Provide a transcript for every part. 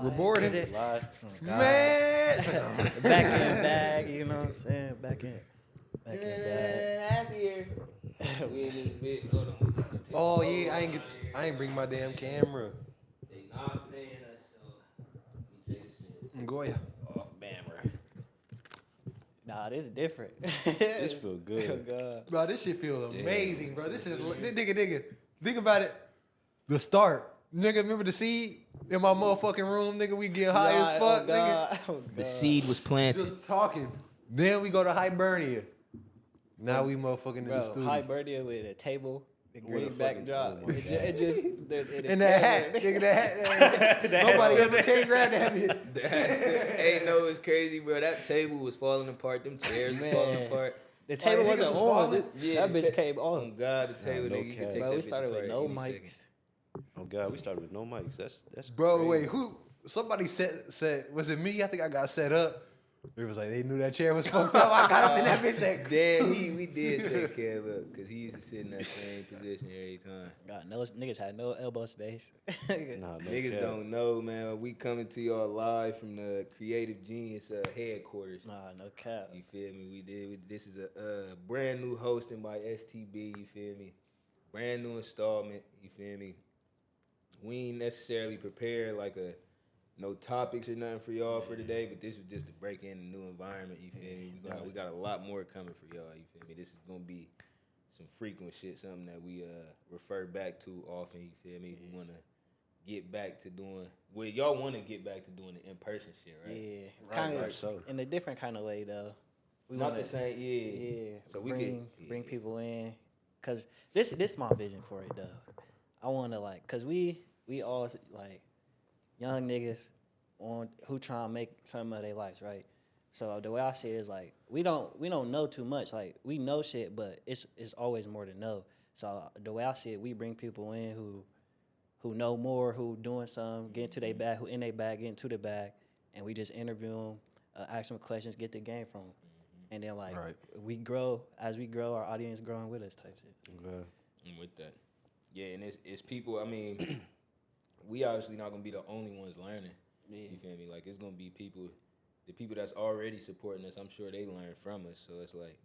Rewarding. Man. Back in bag, you know what I'm saying? Back in bag. Last year, we in this bit. Hold on. Oh yeah, I ain't bring my damn camera. They not paying us, so let me take this shit Goya. off camera. Nah, this is different. This feel good. Oh, God. Bro, this shit feel amazing, bro. This is nigga. Think about it. The start. Nigga, remember the seed in my motherfucking room, nigga? We get high as fuck, nigga. The seed was planted. Just talking. Then we go to Hibernia. Now we motherfucking in the Bro, studio. Hibernia with a table, the With a green fucking- backdrop. oh my It just And that hat, nigga, that hat. Nobody ever came grab that bitch. Hey, no, it's crazy, bro. That table was falling apart. Them chairs was falling apart. The table niggas wasn't was on. falling? That bitch came Oh on. God, the table. no nigga, you can cap. take Bro, that we bitch started with apart no any mics. second. Oh God, we started with no mics. That's Bro, crazy. wait, who? Somebody said, was it me? I think I got set up. It was like they knew that chair was fucked up. I got up in that bitch. Like, Damn, we did set Kev up because he used to sit in that same position every time. God, no, niggas had no elbow space. Nah, no Niggas cap. don't know, man. We coming to y'all live from the Creative Genius headquarters. Nah, no cap. You feel me? This is a brand new hosting by STB. You feel me? Brand new installment. You feel me? We ain't necessarily prepared like no topics or nothing for y'all for today, but this was just to break in a new environment. You feel me? We got a lot more coming for y'all. You feel me? This is gonna be some frequent shit, something that we refer back to often. You feel me? We wanna get back to doing. Well, y'all want to get back to doing the in-person shit, right? Yeah, kind of right, so. in a different kind of way though. We Not wanna- the same, yeah. Yeah, So we bring people in, cause this my vision for it though. I want to cause we all like young niggas who try to make some of their lives right. So the way I see it is like we don't know too much. Like we know shit, but it's always more to know. So the way I see it, we bring people in who know more, who doing something, get into their bag, who in their bag, get into the bag, and we just interview them, ask them questions, get the game from them. And then we grow, as we grow, our audience growing with us type shit. Okay. I'm with that. Yeah, and it's people. I mean, we obviously not gonna be the only ones learning. Yeah. You feel me? Like it's gonna be the people that's already supporting us. I'm sure they learn from us. So it's like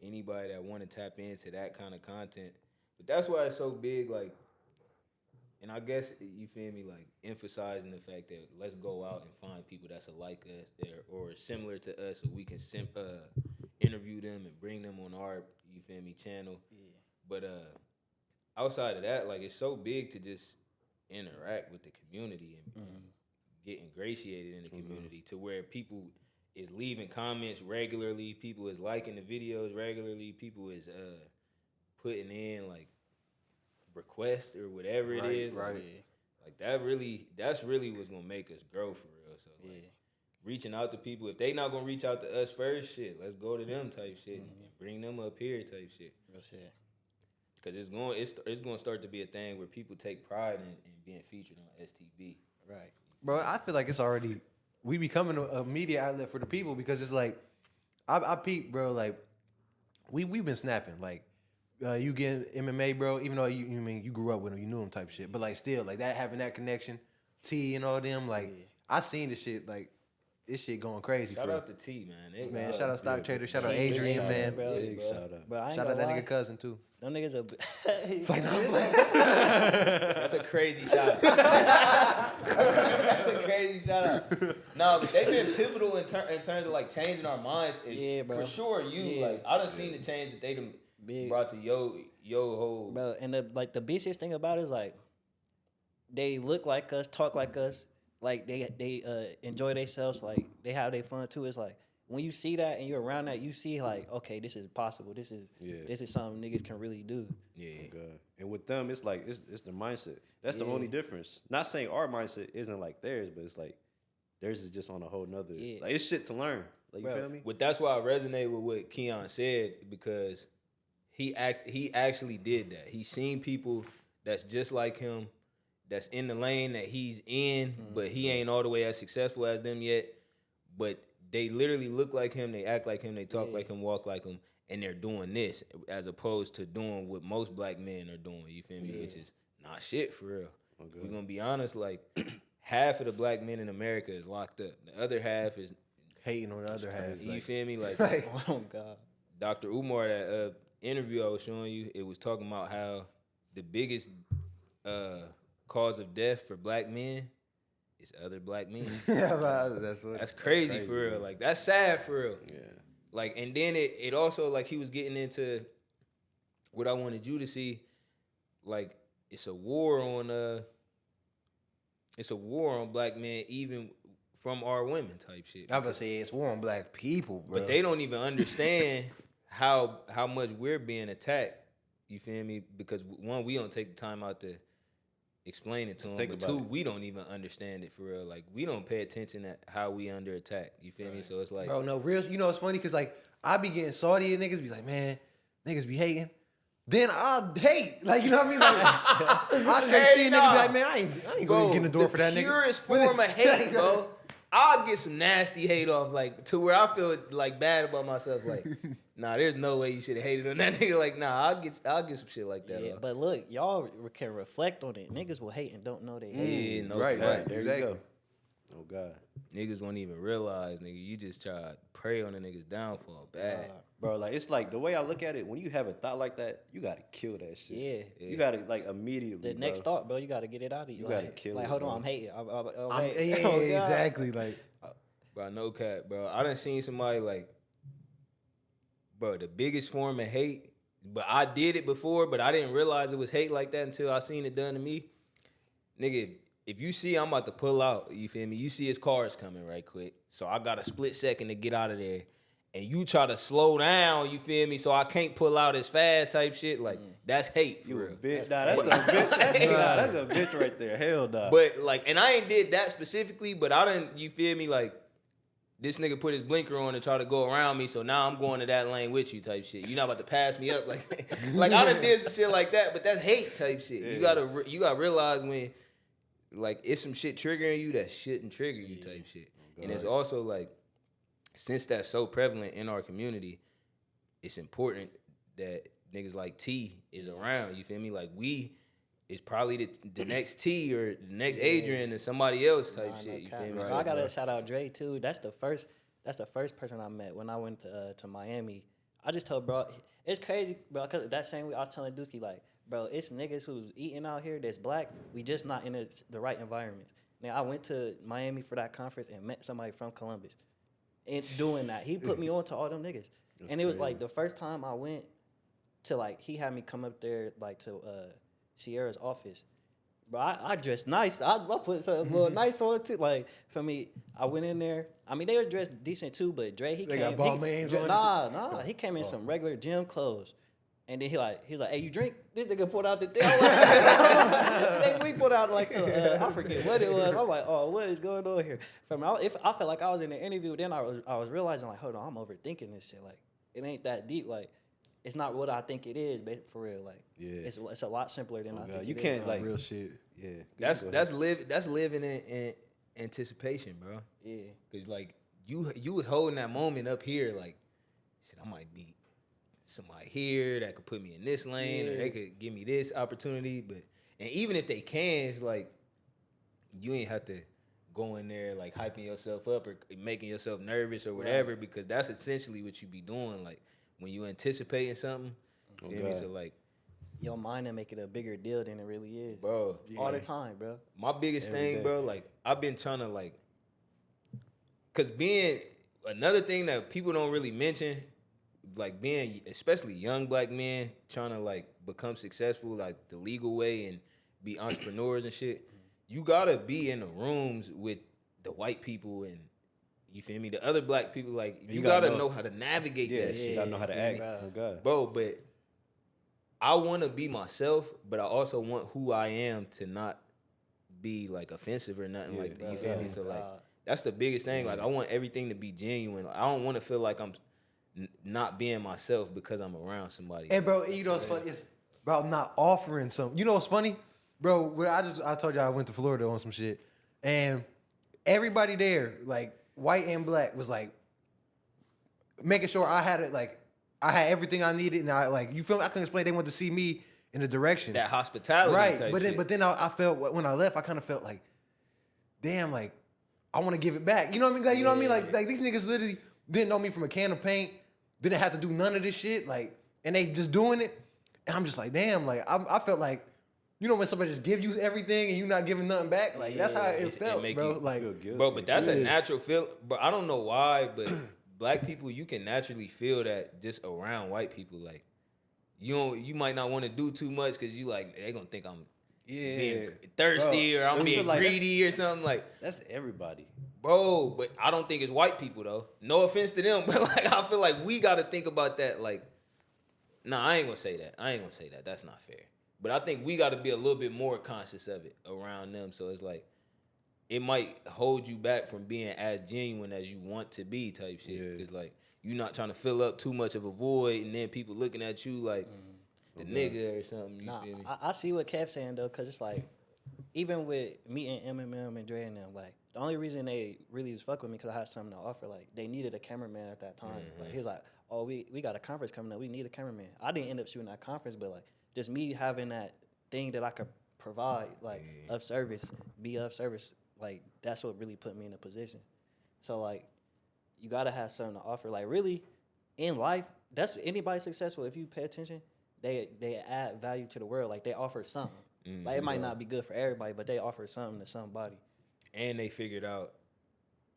anybody that want to tap into that kind of content. But that's why it's so big. Like, and I guess you feel me? Like emphasizing the fact that let's go out and find people that's alike us or similar to us, so we can interview them and bring them on our channel. Yeah. But outside of that, like it's so big to just interact with the community and get ingratiated in the community to where people is leaving comments regularly, people is liking the videos regularly, people is putting in like requests or whatever it is. right. Like that's really what's gonna make us grow for real. So like reaching out to people, if they not gonna reach out to us first, shit, let's go to them type shit. And bring them up here type shit. Real shit. Cause it's going to start to be a thing where people take pride in being featured on STB. Right. Bro, I feel like it's already we becoming a media outlet for the people because it's like I peep, bro. Like we've been snapping. Like you getting MMA, bro. Even though you grew up with him, you knew him type shit. But like still, like that having that connection, T and all them. Like I seen the shit. Like this shit going crazy. Shout for out to T, man. man. Shout out Stock Trader. Shout out T, Adrian, big man. bro. Big shout out. But I ain't Shout out gonna that lie. nigga cousin too. Them niggas are. It's like, no, I'm playing. That's a crazy shout out. That's a crazy shout out. No, but they've been pivotal in terms of like changing our minds. Yeah, bro. For sure, like I done seen the change that they done brought to yo whole. Bro, and the beastiest thing about it is like they look like us, talk like us, like they enjoy themselves, like they have their fun too. It's like when you see that and you're around that, you see like, okay, this is possible. This is something niggas can really do. Yeah. God. And with them, it's like it's the mindset. That's the only difference. Not saying our mindset isn't like theirs, but it's like theirs is just on a whole nother. Yeah. Like it's shit to learn. Like you feel me? But that's why I resonate with what Keon said because he actually did that. He seen people that's just like him, that's in the lane that he's in, but he ain't all the way as successful as them yet. But they literally look like him, they act like him, they talk like him, walk like him, and they're doing this as opposed to doing what most black men are doing. You feel me? Which is not shit for real. We're gonna be honest, like half of the black men in America is locked up. The other half is, Hating on the other half. you Like, feel me? Like Oh God. Dr. Umar, that interview I was showing you, it was talking about how the biggest cause of death for black men is other black men. That's crazy for real. Like that's sad for real. Yeah. Like, and then it also, like, he was getting into what I wanted you to see. Like, it's a war on black men, even from our women type shit. I would say it's war on black people, bro. But they don't even understand how much we're being attacked. You feel me? Because one, we don't take the time out to explain it to them. Think But about two, it. we don't even understand it for real. Like, we don't pay attention at how we under attack. You feel me? So it's like, Bro, no, real. You know, it's funny because, like, I be getting salty and niggas be like, man, niggas be hating. Then I'll hate. Like, you know what I mean? Like, I straight Hey, see a nigga nah. be like, man, I ain't going to get in the door for that nigga. The purest form of hate, bro. I'll get some nasty hate off, like, to where I feel like bad about myself. Like, nah, there's no way you should have hated on that nigga. Like, nah, I'll get some shit like that. Yeah, off. but look, y'all can reflect on it. Niggas will hate and don't know they hate. Yeah, no Right, cap. right. There Exactly. you go. Oh God. Niggas won't even realize, nigga. You just try to prey on a nigga's downfall. Bad. Bro, like it's like the way I look at it, when you have a thought like that, you gotta kill that shit. Yeah. You gotta like immediately. The next thought, bro, you gotta get it out of you. You like, gotta kill like, it, hold bro. on, I'm hating. I'm I'm, hating. yeah, Oh, God. exactly. Like, Bro, no cap, bro. I done seen somebody like, bro, the biggest form of hate, but I did it before, but I didn't realize it was hate like that until I seen it done to me. Nigga, if you see I'm about to pull out, you feel me? You see his car's coming right quick. So I got a split second to get out of there. And you try to slow down, you feel me? So I can't pull out as fast type shit. Like, that's hate for You a real. bitch. Nah, that's a bitch. That's a bitch right there. Hell nah. But like, and I ain't did that specifically, but I done, you feel me? Like, this nigga put his blinker on and try to go around me, so now I'm going to that lane with you type shit. You not about to pass me up like, like I done did some shit like that, but that's hate type shit. Yeah. You gotta realize when, like, it's some shit triggering you that shouldn't trigger you type shit. And it's also like, since that's so prevalent in our community, it's important that niggas like T is around. You feel me? Like, we is probably the next T or the next Adrian or somebody else type Nah, shit. no You cap. feel me? Bro, So, I gotta shout out Dre too. That's the first person I met when I went to Miami. I just told bro, it's crazy, bro. Cause that same week I was telling Dusky like, bro, it's niggas who's eating out here that's black. We just not in the right environments. Now I went to Miami for that conference and met somebody from Columbus. And doing that, he put me on to all them niggas. And it was like the first time I went to, like, he had me come up there like to Sierra's office. Bro, I dressed nice. I put something a little nice on too. Like, for me, I went in there. I mean, they were dressed decent too, but Dre, he They came. got Balmains on Nah, he came in some regular gym clothes. And then he was like, hey, you drink? This nigga pulled out the thing. I'm like, we put out like some, I forget what it was. I'm like, oh, what is going on here? If I felt like I was in an interview, then I was realizing like, hold on, I'm overthinking this shit. Like, it ain't that deep. Like, it's not what I think it is, but for real, like, Yeah. it's a lot simpler than I think. You it can't is. like real shit. Yeah. that's living in anticipation, bro. Yeah. Cause like you was holding that moment up here, like, shit, I might be somebody here that could put me in this lane, or they could give me this opportunity. But and even if they can, it's like you ain't have to go in there like hyping yourself up or making yourself nervous or whatever, because that's essentially what you be doing. Like when you anticipating something, you feel me? God. So like, Your mind and make it a bigger deal than it really is. bro, All the time, bro. my biggest Every thing, day. bro, like I've been trying to like, cause being another thing that people don't really mention, like being especially young black men trying to like become successful like the legal way and be entrepreneurs and shit, you gotta be in the rooms with the white people and you feel me, the other black people. Like you gotta know how to navigate Yeah, that you shit. gotta know how to you act. feel me? Oh God. Bro, but I want to be myself, but I also want who I am to not be like offensive or nothing like that. You feel me? So like that's the biggest thing. Like I want everything to be genuine. I don't want to feel like I'm not being myself because I'm around somebody. And bro, you know what's funny? It's about not offering something. You know what's funny? Bro, where I told you I went to Florida on some shit. And everybody there, like white and black, was like making sure I had it, like I had everything I needed, and I like, you feel me? I couldn't explain. They wanted to see me in the direction. That hospitality Right. type But then shit. but then I felt when I left, I kind of felt like, damn, like, I want to give it back. You know what I mean? Like, you know what I mean? Like these niggas literally didn't know me from a can of paint, didn't have to do none of this shit, like, and they just doing it. And I'm just like, damn, like, I felt like, you know when somebody just give you everything and you not giving nothing back? Like, that's how it felt, make bro. you Like, feel guilty. Bro, but that's a natural feel. But I don't know why, but black people, you can naturally feel that just around white people. Like, you might not want to do too much because you like, they going to think I'm being thirsty or I'm I being feel like greedy or something. Like, That's everybody. bro, but I don't think it's white people, though. No offense to them, but like, I feel like we got to think about that. Like, nah, I ain't going to say that. That's not fair. But I think we got to be a little bit more conscious of it around them. So it's like, it might hold you back from being as genuine as you want to be type shit. Yeah. It's like, you're not trying to fill up too much of a void and then people looking at you like the nigga or something. You Nah, feel me? I see what Kev's saying though, cause it's like, even with me and MMM and Dre and them, like the only reason they really was fucking with me because I had something to offer. Like they needed a cameraman at that time. Like he was like, "Oh, we got a conference coming up. We need a cameraman." I didn't end up shooting that conference, but like just me having that thing that I could provide, like of service, be of service. Like that's what really put me in a position. So like, you gotta have something to offer. Like really, in life, that's anybody successful. If you pay attention, they add value to the world. Like they offer something. Like it might not be good for everybody, but they offer something to somebody. And they figured out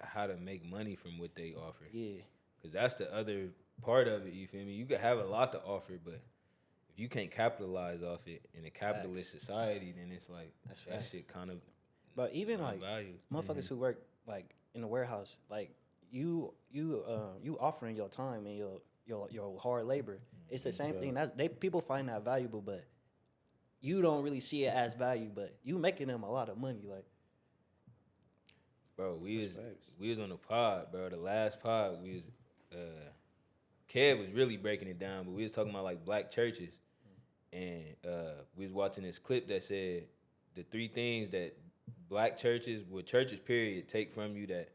how to make money from what they offer. Yeah. Because that's the other part of it, you feel me? You could have a lot to offer, but if you can't capitalize off it in a capitalist society, then it's like, That's that facts. shit kind of But even like value. motherfuckers who work like in the warehouse, like you offering your time and your hard labor. It's the same thing. People find that valuable, but you don't really see it as value. But you making them a lot of money, like. Bro, we was on the pod, bro. The last pod, we was Kev was really breaking it down, but we was talking about like black churches, and we was watching this clip that said the 3 things that black churches, churches period, take from you that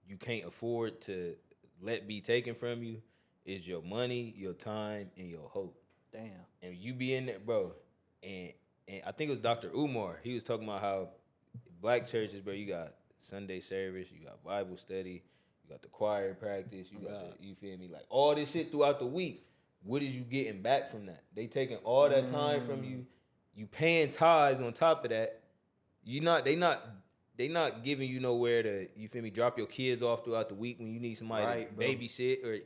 you can't afford to let be taken from you is your money, your time, and your hope. Damn. And you be in there, bro. And I think it was Dr. Umar. He was talking about how black churches, bro, you got Sunday service, you got Bible study, you got the choir practice, you got you feel me? Like all this shit throughout the week. What is you getting back from that? They taking all that time from you. You paying tithes on top of that. They not giving you nowhere to, you feel me, drop your kids off throughout the week when you need somebody Right, to bro. babysit, or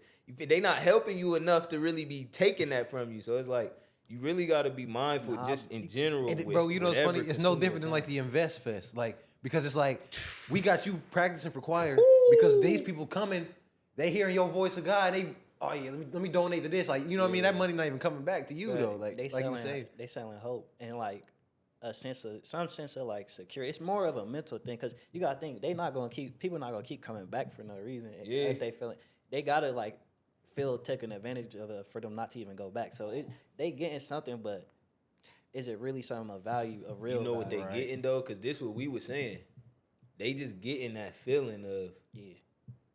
they not helping you enough to really be taking that from you. So it's like, you really got to be mindful just in general. And with bro, you know what's whatever funny? It's no consumer different than time. like the Invest Fest, like because it's like we got you practicing for choir because these people coming, they hearing your voice of God, and they let me donate to this, like you know what I mean? That money not even coming back to you But though, like they you selling, say. they selling hope and like some sense of like security. It's more of a mental thing because you gotta think people not gonna keep coming back for no reason. Yeah. If they feel it, they gotta like feel taken advantage of it for them not to even go back. So they getting something, but is it really something of value, of real? You know what they value? getting though? Because this what we was saying. They just getting that feeling of Yeah.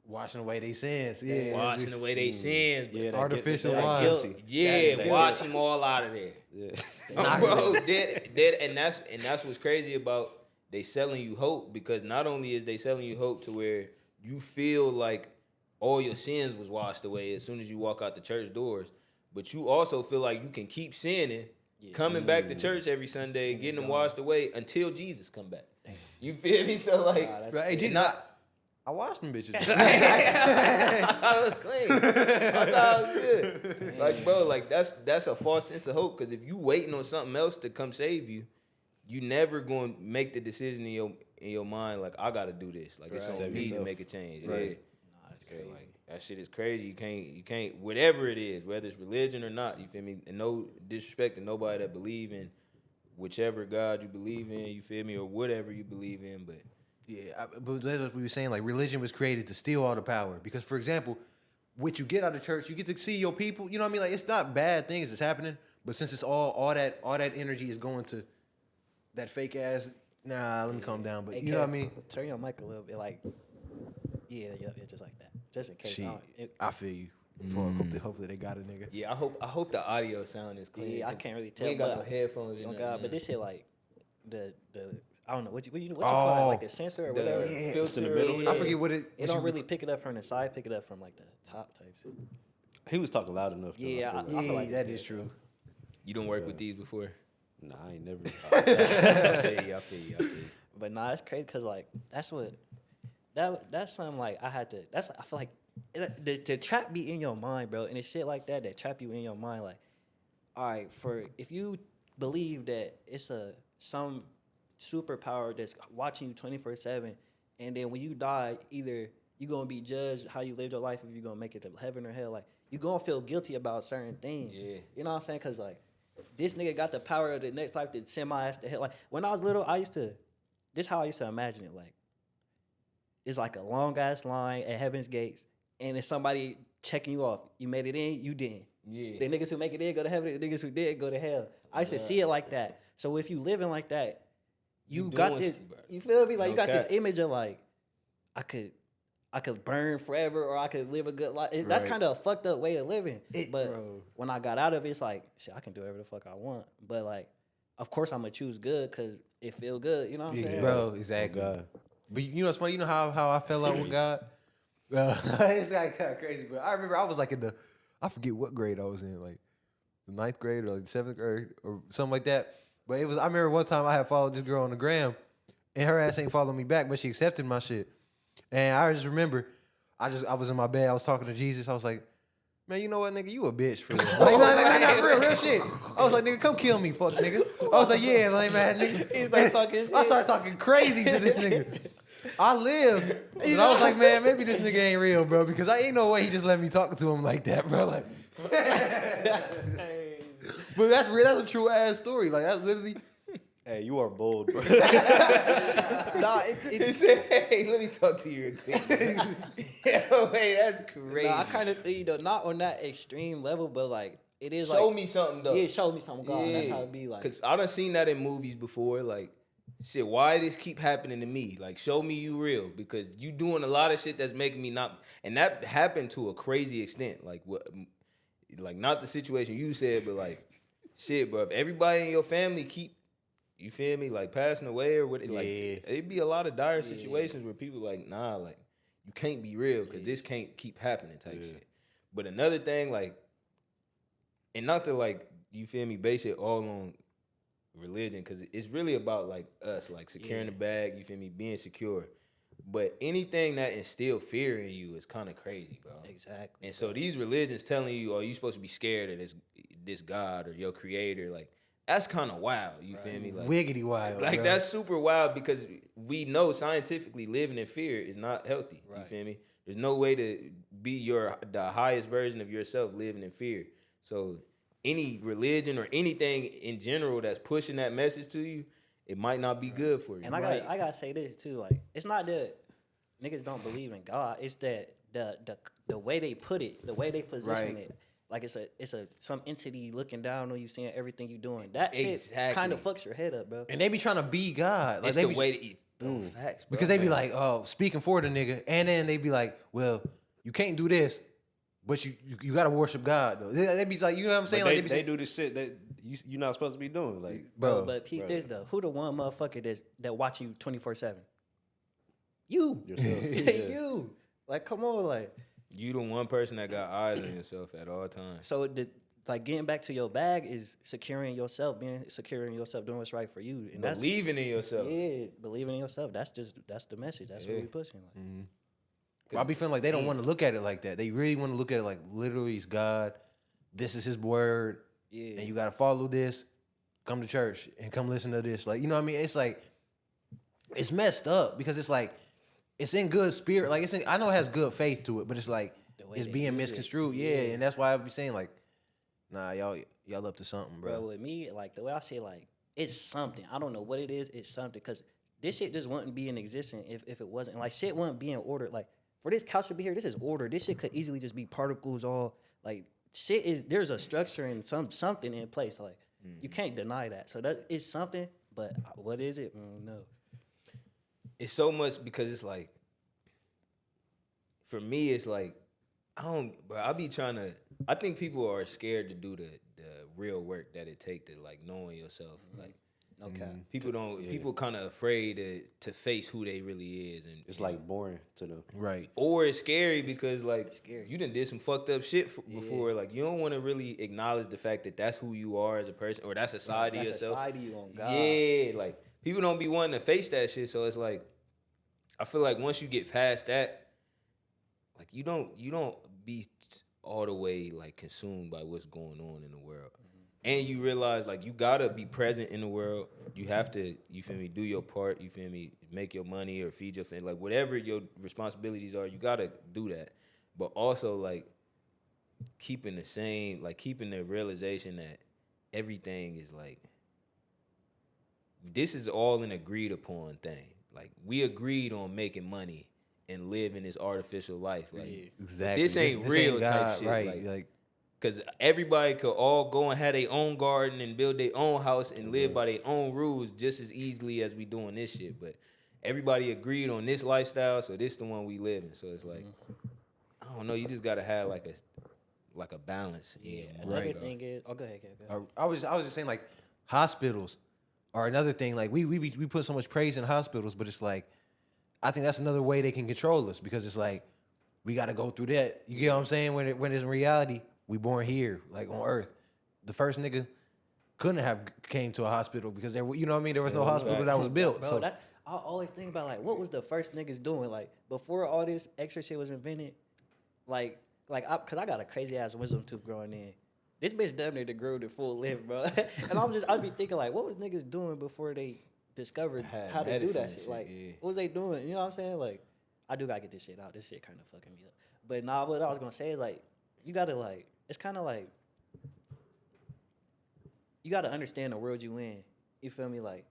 Washing away they sins, yeah. washing away they sins. Yeah, that Artificial that wine. guilty. Yeah, That- wash them all out of there. Yeah. Bro, and that's what's crazy about they selling you hope, because not only is they selling you hope to where you feel like all your sins was washed away as soon as you walk out the church doors, but you also feel like you can keep sinning, coming back to church every Sunday, getting them washed away until Jesus come back. You feel me? So like, Nah, that's Right, hey, crazy. Jesus, I washed them bitches. I thought it was clean. I thought it was good. Like, bro, like that's a false sense of hope, because if you waiting on something else to come save you, you never going to make the decision in your mind like, I got to do this. Like, it's Right. on Save me to yourself. make a change. Right. Yeah. Nah, that's crazy. Like, that shit is crazy. You can't whatever it is, whether it's religion or not, you feel me? And no disrespect to nobody that believe in whichever God you believe in, you feel me, or whatever you believe in, but Yeah, but that's what we were saying. Like, religion was created to steal all the power. Because, for example, what you get out of church, you get to see your people. You know what I mean? Like, it's not bad things that's happening, but since it's all that energy is going to that fake ass. Nah, let me calm down. But Hey, you know what I Kev, mean? Turn your mic a little bit, like, yeah, just like that, just in case. Shit, It- I feel you. Hopefully they got a nigga. yeah, I hope the audio sound is clean. Yeah, I can't really We tell. ain't got no But headphones. oh God, but this shit like the I don't know what you call it, like Oh, the sensor or The whatever. Yeah. filter in the middle. I forget what It what don't you- really pick it up from the side, pick it up from like the top type shit. He was talking loud enough. Though, Yeah, I feel I like. feel like that it's is good. true. You don't work with these before? Nah, I ain't never. I feel you. I feel you. But nah, it's crazy because like that's something like I feel like the trap be in your mind, bro, and it's shit like that trap you in your mind. Like, all right, if you believe that it's some superpower that's watching you 24/7, and then when you die, either you gonna be judged how you lived your life, if you gonna make it to heaven or hell, like you gonna feel guilty about certain things. Yeah. You know what I'm saying? Cause like this nigga got the power of the next life to send my ass to hell. Like when I was little, this is how I used to imagine it. Like it's like a long ass line at Heaven's Gates, and it's somebody checking you off. You made it in, you didn't. Yeah. The niggas who make it in go to heaven. The niggas who did go to hell. I used to see it like that. So if you living like that, you You got doing this. shit, bro. You feel me? Like No you got this cap. image of like, I could burn forever, or I could live a good life. That's Right. kind of a fucked up way of living. But Bro. when I got out of it, it's like, shit, I can do whatever the fuck I want. But like, of course, I'm gonna choose good because it feel good. You know what I'm saying? Bro, exactly. God. But you know what's funny? You know how I fell out with God? It's like kind of crazy. But I remember I was like I forget what grade I was in, like the 9th grade or like the 7th grade or something like that. But I remember one time I had followed this girl on the gram, and her ass ain't following me back, but she accepted my shit. And I just remember, I was in my bed, I was talking to Jesus. I was like, man, you know what, nigga, you a bitch for this. Like, nah, real shit. I was like, nigga, come kill me, fuck nigga. I was like, yeah, like, man, nigga. He started talking shit. I started talking crazy to this nigga. I lived. And I was like, man, maybe this nigga ain't real, bro, because I ain't no way he just let me talk to him like that, bro. Like, but that's real. That's a true ass story. Like, that's literally. Hey, you are bold, bro. Nah, He said, hey, let me talk to you real quick. Yo, wait, that's crazy. Nah, I kind of feel you though, not on that extreme level, but like it is Show like me something, though. yeah, show me something, God. That's how it be like. Because I done seen that in movies before. Like, shit, why this keep happening to me? Like, show me you real. Because you doing a lot of shit that's making me not. And that happened to a crazy extent. Like, like not the situation you said, but like, shit, bro. If everybody in your family keep, you feel me, like passing away or what, like, Yeah. it'd be a lot of dire situations where people like, nah, like, you can't be real because this can't keep happening type shit. But another thing, like, and not to like, you feel me, base it all on religion, because it's really about like us, like securing the bag, you feel me, being secure. But anything that instill fear in you is kind of crazy, bro. Exactly. And so these religions telling you, oh, you supposed to be scared of this God or your creator, like, that's kind of wild, you feel me? Like, Wiggity wild. like bro. that's super wild because we know scientifically living in fear is not healthy. You Right. feel me? There's no way to be the highest version of yourself living in fear. So any religion or anything in general that's pushing that message to you, it might not be good for you. And I gotta say this too, like it's not that niggas don't believe in God. It's that the way they put it, the way they position Right. it, like it's some entity looking down on you, seeing everything you doing. That shit Exactly. kind of fucks your head up, bro. And they be trying to be God. Like, it's they the be, way to eat. Facts, bro. because they be like, oh, speaking for the nigga, and then they be like, well, you can't do this, but you gotta worship God though. They be like, you know what I'm saying? But Like they say, do this shit that you're not supposed to be doing. Like, bro. But peep bro. this though. Who the one motherfucker that watch you 24/7? You. yourself. You. Like, come on, like. You the one person that got eyes on yourself at all times. So like getting back to your bag is securing yourself, being secure in yourself, doing what's right for you, and that's Believing in yourself. yeah, believing in yourself. That's the message. That's what we pushing. Like. I be feeling like they don't want to look at it like that. They really want to look at it like literally it's God. This is His word, Yeah. and you gotta follow this. Come to church and come listen to this. Like, you know what I mean? It's like it's messed up because it's like it's in good spirit. Like I know it has good faith to it, but it's like way it's they being use it. misconstrued. Yeah, and that's why I be saying like, nah, y'all up to something, Bro, bro. with me, like the way I say, it, like it's something. I don't know what it is. It's something because this shit just wouldn't be in existence if it wasn't. Like shit wouldn't be in order. Like for this couch to be here, this is order. This shit could easily just be particles. All like shit is. There's a structure and something in place. Like you can't deny that. So that is something. But what is it? No. It's so much because it's like, for me, it's like, I be trying to, I think people are scared to do the real work that it take to like knowing yourself. Like, No cap. People don't. Yeah. People kind of afraid to face who they really is, and It's like boring to them. Right. or it's scary because like scary. you done did some fucked up shit before. Like you don't want to really acknowledge the fact that that's who you are as a person, or that's a side of That's yourself. a side of you on God. Yeah, like people don't be wanting to face that shit. So it's like, I feel like once you get past that, like you don't be all the way like consumed by what's going on in the world. And you realize like you gotta be present in the world. You have to, you feel me, do your part, you feel me, make your money or feed your family, like whatever your responsibilities are, you gotta do that. But also like keeping the realization that everything is like, this is all an agreed upon thing. Like we agreed on making money and living this artificial life. Like Exactly. this ain't real type God, shit. right? Like cause everybody could all go and have their own garden and build their own house and live by their own rules just as easily as we doing this shit. But everybody agreed on this lifestyle, so this the one we live in. So it's like, I don't know, you just gotta have like a balance. Yeah. Yeah, Another thing is, go ahead. I was just saying like hospitals are another thing. Like we put so much praise in hospitals, but it's like I think that's another way they can control us because it's like we got to go through that. You get what I'm saying? When it's in reality, we born here, like on Earth. The first nigga couldn't have came to a hospital because there, you know what I mean. There was no hospital that was built. Bro, So that's I always think about like what was the first niggas doing like before all this extra shit was invented, cause I got a crazy ass wisdom tooth growing in. This bitch damn near grew to full length, bro. And I'd be thinking like, what was niggas doing before they discovered Had how to do medicine that and shit? shit, Like, yeah. what was they doing? You know what I'm saying? Like, I do gotta get this shit out. This shit kind of fucking me up. But nah, what I was gonna say is like, you gotta like, it's kind of like, you gotta understand the world you in. You feel me? Like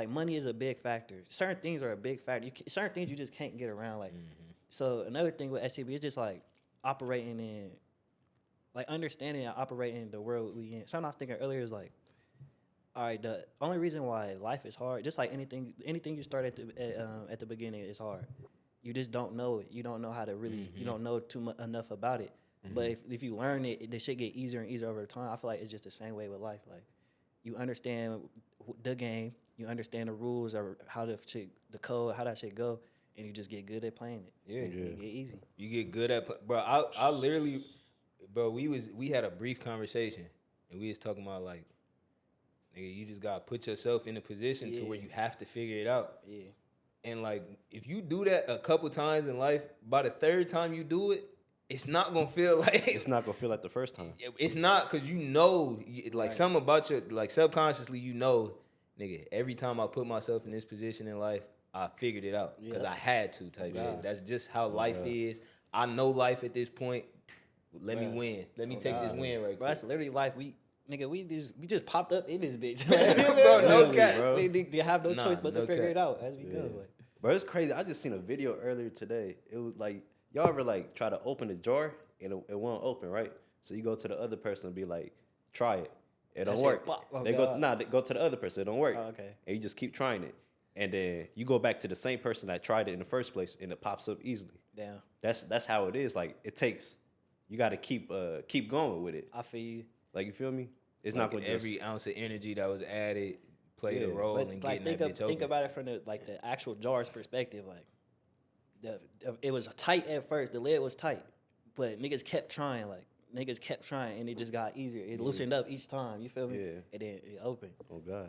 money is a big factor. Certain things are a big factor. Certain things you just can't get around. Like, so another thing with STB is just like operating in, like understanding and operating the world we in. Something I was thinking earlier is like, all right, the only reason why life is hard, just like anything you start at the beginning is hard. You just don't know it. You don't know how to really. You don't know enough about it. But if you learn it, the shit get easier and easier over time. I feel like it's just the same way with life. Like, you understand the game, you understand the rules or how the code, how that shit go, and you just get good at playing it. Yeah. It get easy. You get good at, bro. I literally, bro. We had a brief conversation, and we was talking about like, nigga, you just gotta put yourself in a position to where you have to figure it out. Yeah. And like, if you do that a couple times in life, by the third time you do it, it's not gonna feel like It's not gonna feel like the first time. It's not, because you know, like something about your, like subconsciously, you know, nigga, every time I put myself in this position in life, I figured it out because I had to type shit. That's just how life is. I know life at this point. Let me win. Let me take this win right Bro, that's quick. literally life. We just popped up in this bitch. Bro, no cap. bro. They have no Nah, choice but no to figure cap. it out as we go. Like, Bro, it's crazy. I just seen a video earlier today. It was like, y'all ever like try to open a jar and it won't open, right? So you go to the other person and be like, try it. It don't shit work. pop. Oh, They go to the other person. It don't work. Oh, okay. And you just keep trying it. And then you go back to the same person that tried it in the first place and it pops up easily. damn, That's how it is. Like it takes, you got to keep going with it. I feel you. Like you feel me? It's Like not gonna every ounce of energy that was added played a Yeah. role But in like getting that bitch think open. about it from the actual jar's perspective. Like, it was tight at first. The lid was tight, but niggas kept trying. Like niggas kept trying, and it just got easier. It loosened up each time. You feel me? Yeah. And then it opened. Oh God.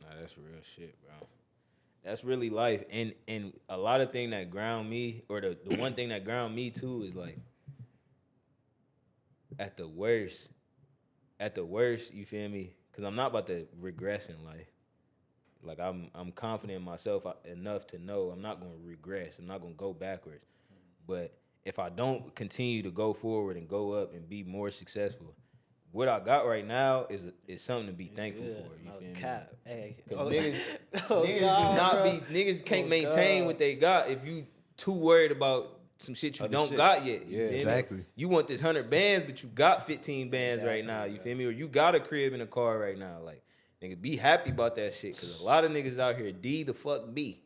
Nah, that's real shit, bro. That's really life. And a lot of thing that ground me, or the one thing that ground me too, is like, at the worst, you feel me? Because I'm not about to regress in life. Like I'm confident in myself enough to know I'm not gonna regress. I'm not gonna go backwards. But if I don't continue to go forward and go up and be more successful, what I got right now is something to be thankful Good. for. You No feel me? cap. Hey. 'Cause Oh, niggas, oh niggas, God, do not bro. be, niggas can't Oh maintain God. what they got if you too worried about some shit you Other don't shit. got yet. You Yeah, feel me? exactly. You want this 100 bands, but you got 15 bands right Exactly, now. You feel me? Or you got a crib and a car right now. Like, nigga, be happy about that shit. Cause a lot of niggas out here D the fuck B.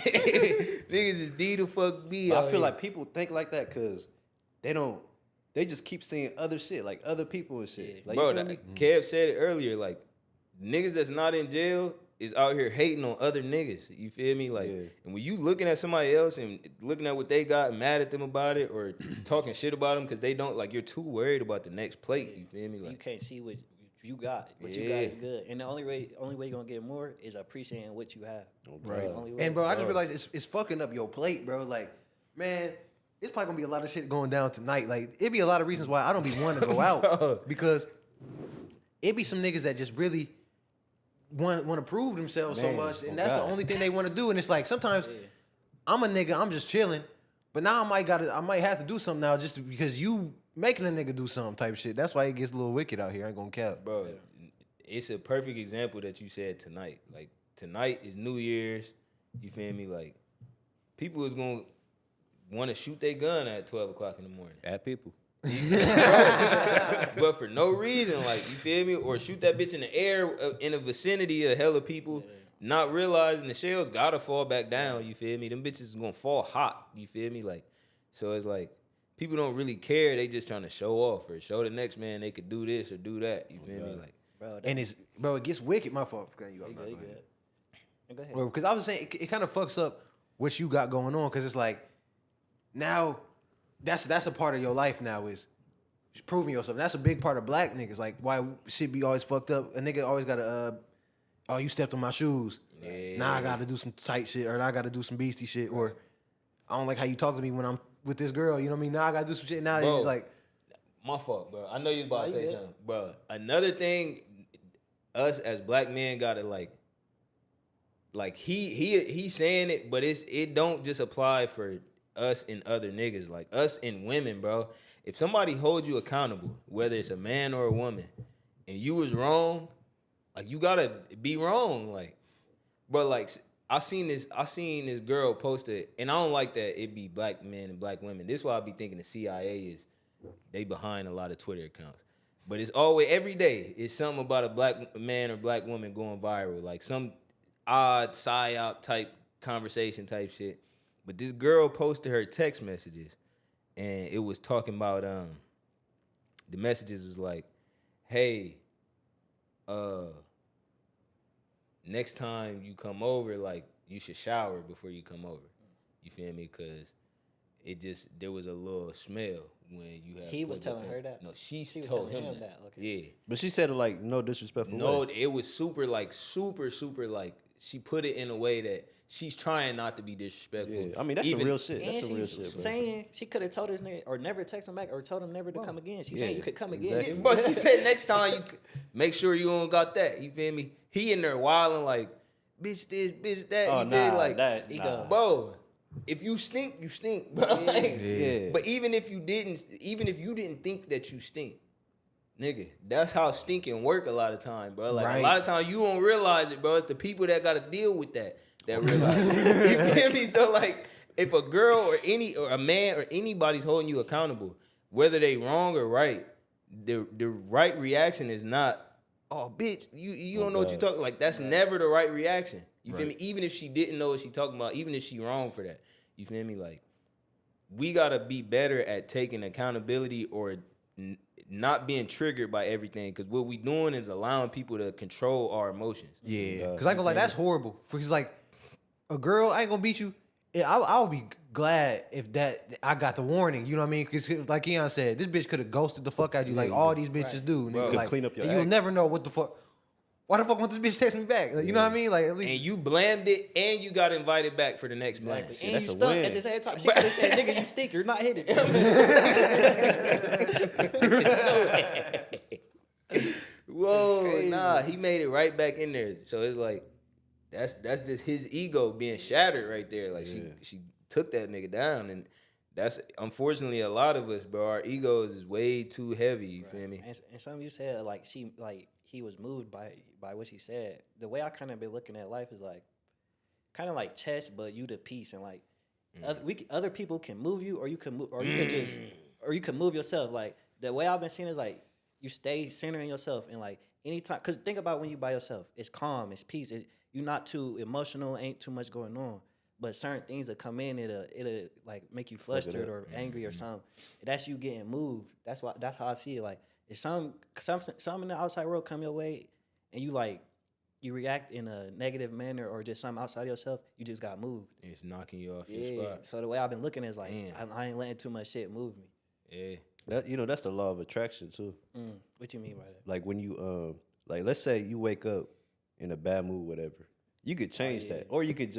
Niggas is D the fuck B. But I out feel here. like people think like that because they just keep seeing other shit, like other people and shit. Like, Bro, you feel me? Kev said it earlier. Like, niggas that's not in jail is out here hating on other niggas. You feel me? Like, Yeah. and when you looking at somebody else and looking at what they got and mad at them about it or talking shit about them because they don't, like, you're too worried about the next plate. You feel me? You Like, can't see what you got. What you got Yeah. is good. And the only way you're gonna get more is appreciating what you have. Right. The only way. And bro, I just realized it's fucking up your plate, bro. Like, man, it's probably gonna be a lot of shit going down tonight. Like, it'd be a lot of reasons why I don't be wanting to go out because it be some niggas that just really want to prove themselves so Man, much, and oh that's God. the only thing they want to do. And it's like sometimes I'm a nigga, I'm just chilling, but now I might have to do something now just because you making a nigga do something type shit. That's why it gets a little wicked out here. I ain't gonna cap. bro, it's a perfect example that you said tonight. Like, tonight is New Year's. You feel me? Like, people is gonna want to shoot their gun at 12 o'clock in the morning. At people. But for no reason, like, you feel me? Or shoot that bitch in the air in the vicinity of hella people, not realizing the shells gotta fall back down, you feel me? Them bitches is gonna fall hot, you feel me? Like, so it's like, people don't really care, they just trying to show off or show the next man they could do this or do that, you feel me? Like, bro, And it gets wicked. My fault for cutting you off. you Go good, you ahead. good. Go ahead. Well, because I was saying it kind of fucks up what you got going on. Because it's like now that's a part of your life now is proving yourself. And that's a big part of black niggas. Like why shit be always fucked up. A nigga always gotta oh you stepped on my shoes. Yeah. Now I gotta do some tight shit or I gotta do some beastie shit or I don't like how you talk to me when I'm with this girl. You know what I mean? Now I gotta do some shit. Now Bro. it's like my fault, bro. I know you was about to Nah, you say good. something. Bro, another thing, us as black men gotta like he saying it, but it don't just apply for us and other niggas. Like us and women, bro. If somebody holds you accountable, whether it's a man or a woman, and you was wrong, like you gotta be wrong. Like, bro, like I seen this girl posted, and I don't like that it be black men and black women. This is why I be thinking the CIA is they behind a lot of Twitter accounts. But it's always every day it's something about a black man or black woman going viral, like some odd psyop type conversation type shit. But this girl posted her text messages, and it was talking about the messages was like, hey, next time you come over, like you should shower before you come over. You feel me? Cause there was a little smell when you had. He was plugged up telling in- her that? No, she She was told telling him him that. that, okay. Yeah. But she said it like no disrespectful No, way. it was super like she put it in a way that she's trying not to be disrespectful. Yeah, I mean that's some real shit. And That's some real she's shit, bro. saying she could have told this nigga or never text him back or told him never to come again. She's saying yeah, you could come exactly. again. But she said next time you make sure you don't got that. You feel me? He in there wilding like, bitch this, bitch that. Oh you feel nah, like that he nah. go. bro, if you stink, you stink, bro. Like, Yeah. But even if you didn't think that you stink, nigga, that's how stinking work a lot of time, bro. Like Right. a lot of time you don't realize it, bro. It's the people that gotta deal with that realize it. You feel me? So like, if a girl or a man or anybody's holding you accountable, whether they wrong or right, the right reaction is not, oh bitch, you don't know what you talking. Like that's never the right reaction. You feel me? Even if she didn't know what she talking about, even if she wrong for that, you feel me? Like we gotta be better at taking accountability or not being triggered by everything. Because what we doing is allowing people to control our emotions. yeah, because I go like that's horrible. Because like a girl, I ain't gonna beat you. Yeah, I'll be glad if that I got the warning. You know what I mean? Because like Keon said, this bitch could have ghosted the fuck out of you, like all these bitches do. Nigga. Could Like, clean up your and you'll act. never know what the fuck. Why the fuck won't this bitch text me back? Like, you know what I mean? Like at least And you blamed it, and you got invited back for the next blame. And that's you a stuck win. at the same time. She could have said, nigga, you stink, you're not hitting. Whoa, nah, he made it right back in there. So it's like that's just his ego being shattered right there. Like she took that nigga down, and that's unfortunately a lot of us, bro. Our egos is way too heavy. You feel me? And some of you said like he was moved by what she said. The way I kind of been looking at life is like kind of like chess, but you the piece, and like other people can move you, or you can move, or you can just, or you can move yourself. Like the way I've been seeing is like you stay centering yourself, and like anytime, cause think about when you by yourself, it's calm, it's peace. You're not too emotional, ain't too much going on. But certain things that come in, it'll like make you flustered or angry or something. That's you getting moved. That's how I see it. Like if some in the outside world come your way, and you react in a negative manner or just something outside of yourself, you just got moved. It's knocking you off your Yeah. spot. So the way I've been looking is like Damn. I ain't letting too much shit move me. Yeah. That's the law of attraction too. What you mean by that? Like when you like let's say you wake up in a bad mood, whatever. You could change that, or you could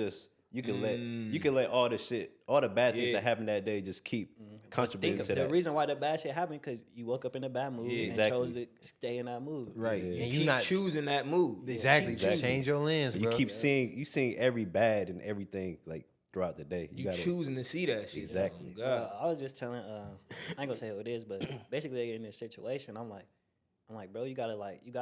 let all the shit, all the bad things Yeah. that happened that day, just keep contributing to The that. reason why the bad shit happened because you woke up in a bad mood Yeah, and exactly. chose to stay in that mood. Right. Yeah. And You you not choosing that mood. exactly. Keep Just choosing. change your lens, You bro. keep seeing every bad and everything like throughout the day. You gotta, choosing to see that shit. Exactly. Oh, God. I was just telling, I ain't gonna say who it is, but basically in this situation, I'm like, bro, you gotta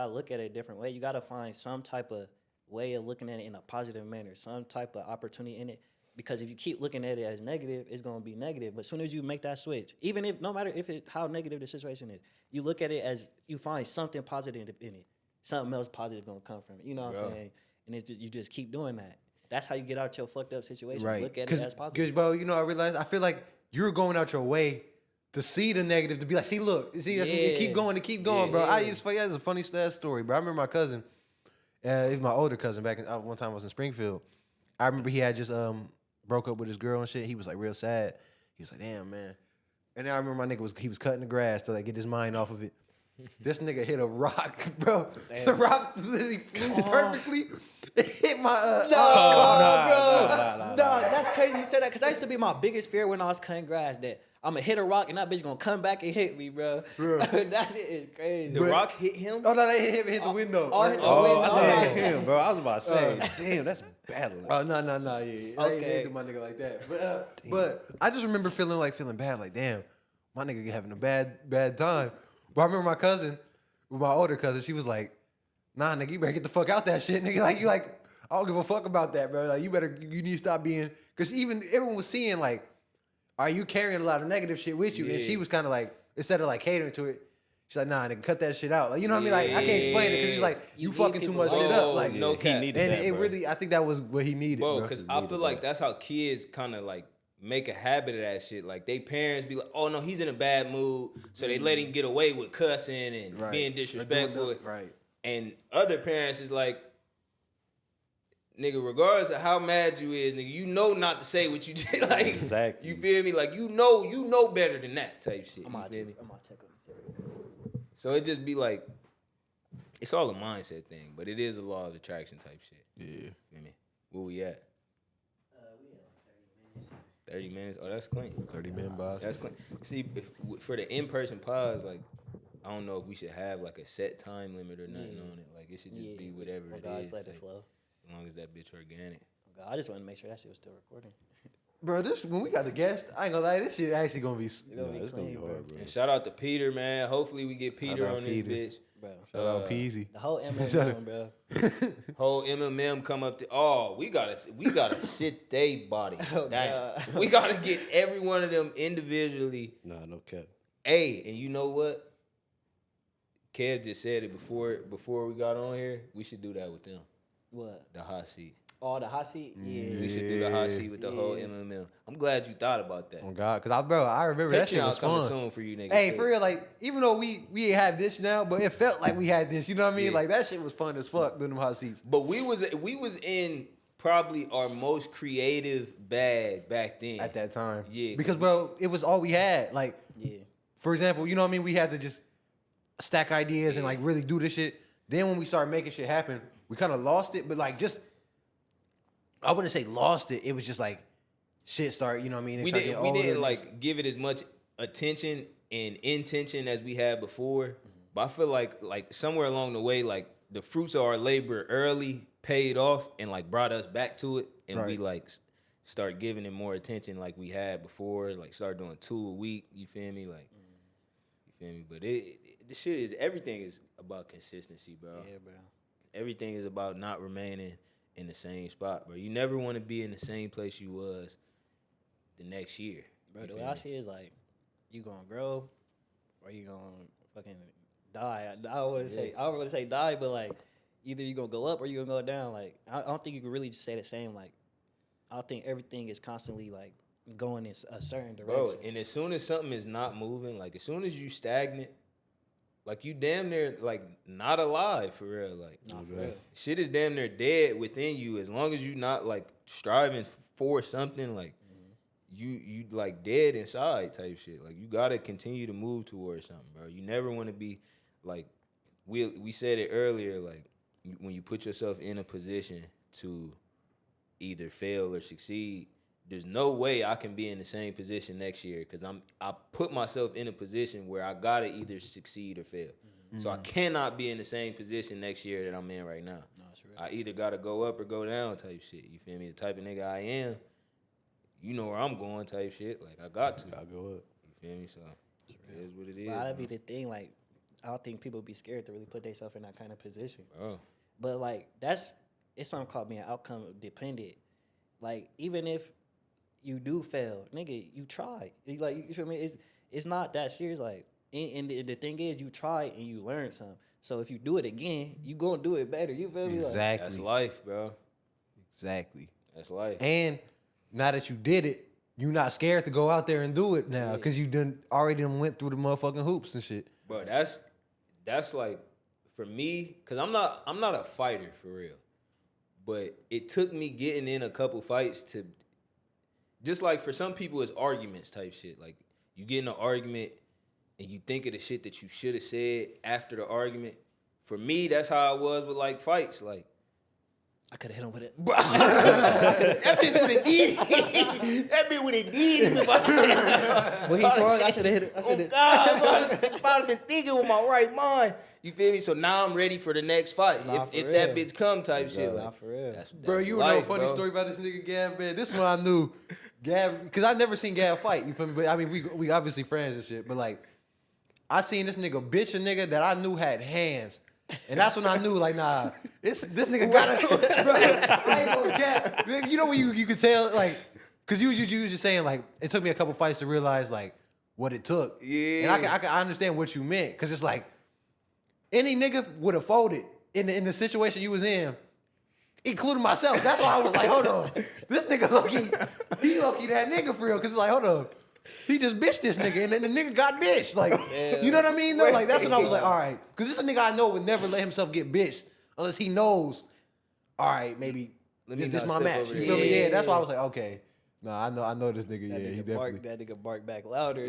look at it a different way. You gotta find some type of way of looking at it in a positive manner, some type of opportunity in it. Because if you keep looking at it as negative, it's gonna be negative. But as soon as you make that switch, even if no matter how negative the situation is, you look at it as you find something positive in it. Something else positive gonna come from it. You know what I'm saying? And it's just, you just keep doing that. That's how you get out your fucked up situation. Right. Look at it as positive. Because, bro, you know, I feel like you're going out your way to see the negative, to be like, see, look, see, that's Yeah. keep going, bro. Yeah. It's funny. That's a funny sad story, bro. I remember my cousin, it was my older cousin back in, one time I was in Springfield. I remember he had just broke up with his girl and shit. He was like real sad. He was like, damn, man. And then I remember my nigga he was cutting the grass to like get his mind off of it. This nigga hit a rock, bro. The rock literally flew perfectly. It hit my No, that's crazy you said that because that used to be my biggest fear when I was cutting grass that I'm gonna hit a rock and that bitch gonna come back and hit me, bro. That shit is crazy. The rock hit him? Oh no, they hit the window. Oh, hit the Oh, window. I thought it was him, bro. I was about to say, damn, that's battling. Oh no, yeah. They Okay. do my nigga like that. But I just remember feeling bad, like damn, my nigga having a bad time. But I remember my cousin, my older cousin, she was like, nah, nigga, you better get the fuck out that shit, nigga. Like you like, I don't give a fuck about that, bro. Like you need to stop being, because even everyone was seeing like, are you carrying a lot of negative shit with you? And she was kind of like, instead of like catering to it, she's like, nah, nigga, cut that shit out. Like, you know what I mean? Like, I can't explain it because she's like, you You fucking give too people much shit Oh, up. Like, no he cap. needed and that, it bro. really, I think that was what he needed, Bro, bro. because I feel like that's how kids kind of like make a habit of that shit. Like they parents be like, oh no, he's in a bad mood, so they let him get away with cussing and Right. being disrespectful. Right. And other parents is like, nigga, regardless of how mad you is, nigga, you know not to say what you did. Like, Exactly. you feel me? Like you know better than that type shit. I'm You gonna feel me? check on this. So it just be like, it's all a mindset thing, but it is a law of attraction type shit. Yeah. Feel me? Where we at? 30 minutes. Oh, that's clean. 30-minute boss. That's clean. See, for the in-person pods, like, I don't know if we should have like a set time limit or nothing on it. Like, it should just be whatever Oh, it God, is. just let it like, flow. as long as that bitch organic. Oh, God, I just wanted to make sure that shit was still recording. Bro, when we got the guest, I ain't gonna lie, this shit actually gonna be. It's gonna be It's gonna be clean, bro. hard, bro. And shout out to Peter, man. Hopefully we get Peter out on this Peter. bitch. Bro. Shout out Peasy. The whole MLM, bro. Whole MMM come up to. Oh, we gotta shit they body. Oh, Damn. God. We gotta get every one of them individually. Nah, no cap. Hey, and you know what? Kev just said it before we got on here. We should do that with them. What? The hot seat. Oh, the hot seat? Yeah. We should do the hot seat with the whole MMM. I'm glad you thought about that. Oh God, cause I remember that shit was Patreon's coming fun. soon for you niggas. Hey, too. for real, like even though we ain't have this now, but it felt like we had this. You know what I mean? Yeah. Like that shit was fun as fuck doing them hot seats. But we was in probably our most creative bag back then. At that time. Yeah. Because bro, it was all we had. Like, Yeah. for example, you know what I mean? We had to just stack ideas and like really do this shit. Then when we started making shit happen, we kind of lost it. But like just, I wouldn't say lost it. It was just like shit started. You know what I mean? It we started didn't getting older. like give it as much attention and intention as we had before. But I feel like somewhere along the way, like the fruits of our labor early paid off and like brought us back to it, and we Right. like start giving it more attention like we had before. Like start doing 2 a week. You feel me? Like you feel me? But the shit is everything is about consistency, bro. Yeah, bro. Everything is about not remaining in the same spot, bro. You never want to be in the same place you was the next year. Bro, You the feel way I me? see it is like, you gonna grow or you gonna fucking die. I don't want to say die, but like, either you gonna go up or you gonna go down. Like, I don't think you can really just say the same. Like, I think everything is constantly like going in a certain Bro, direction. and as soon as something is not moving, like as soon as you stagnant, like you damn near like not alive for real. Like Nah, for real. shit is damn near dead within you as long as you not like striving for something. Like you like dead inside type shit. Like you gotta continue to move towards something, bro. You never want to be like we said it earlier. Like when you put yourself in a position to either fail or succeed, there's no way I can be in the same position next year because I put myself in a position where I gotta either succeed or fail. So I cannot be in the same position next year that I'm in right now. No, it's real. I either gotta go up or go down type shit. You feel me? The type of nigga I am, you know where I'm going type shit. Like I got to. I'll go up. You feel me? So it is what it is. But that'd be bro. the thing. Like, I don't think people be scared to really put themselves in that kind of position. Bro. But like, it's something called being outcome dependent. Like, even if you do fail, nigga, you tried. Like, you feel me? It's not that serious. Like, and the thing is, you try and you learn something. So if you do it again, you gonna do it better. You feel me? Like, Exactly. That's life, bro. Exactly. That's life. And now that you did it, you're not scared to go out there and do it now because you already went through the motherfucking hoops and shit. Bro, that's like for me, cause I'm not a fighter for real. But it took me getting in a couple fights to just like for some people it's arguments type shit. Like you get in an argument and you think of the shit that you should have said after the argument. For me, that's how I was with like fights. Like I could have hit him with it. bro, that bitch would have did it. That bitch would have did it. When he swung, I should have hit it. I Oh should God, have. bro, if I'd been thinking with my right mind, you feel me? So now I'm ready for the next fight. Nah, if for that real. bitch come type shit. Nah, Like, for real. that's Bro, you know a life, funny bro. story about this nigga Gav, man. This one I knew Gav, because I never seen Gav fight, you feel me? But I mean, we obviously friends and shit, but like, I seen this nigga bitch a nigga that I knew had hands. And that's when I knew, like, nah, this nigga gotta, bro, I ain't gonna cap. You know when you could tell, like, because you was just saying, like, it took me a couple fights to realize, like, what it took. Yeah. And I understand what you meant, because it's like, any nigga would have folded in the situation you was in, including myself. That's why I was like, hold on. This nigga he low-key that nigga for real, because it's like, hold on. He just bitched this nigga, and then the nigga got bitched. Like, you know what I mean? Though, like that's when I was like, all right, because this is a nigga I know would never let himself get bitched unless he knows. All right, maybe Let me this not my step match. over You there. feel me? Yeah. Yeah, that's why I was like, okay, nah, I know this nigga. That Yeah, he nigga definitely. that nigga bark back louder.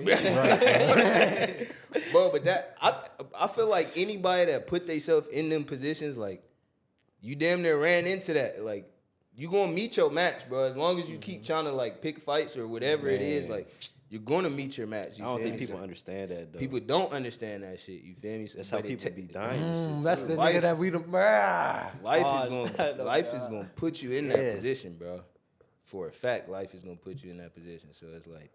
Bro, but that I feel like anybody that put themselves in them positions, like you damn near ran into that. Like you gonna meet your match, bro. As long as you keep trying to like pick fights or whatever it is, like you're gonna meet your match. You I don't feel think me? people understand that though. People don't understand that shit. You feel me? That's how But it people be dying. and shit, That's too. the Life- nigga that we the. Life Oh, is no, gonna life is God. gonna put you in that Yes. position, bro. For a fact, life is gonna put you in that position. So it's like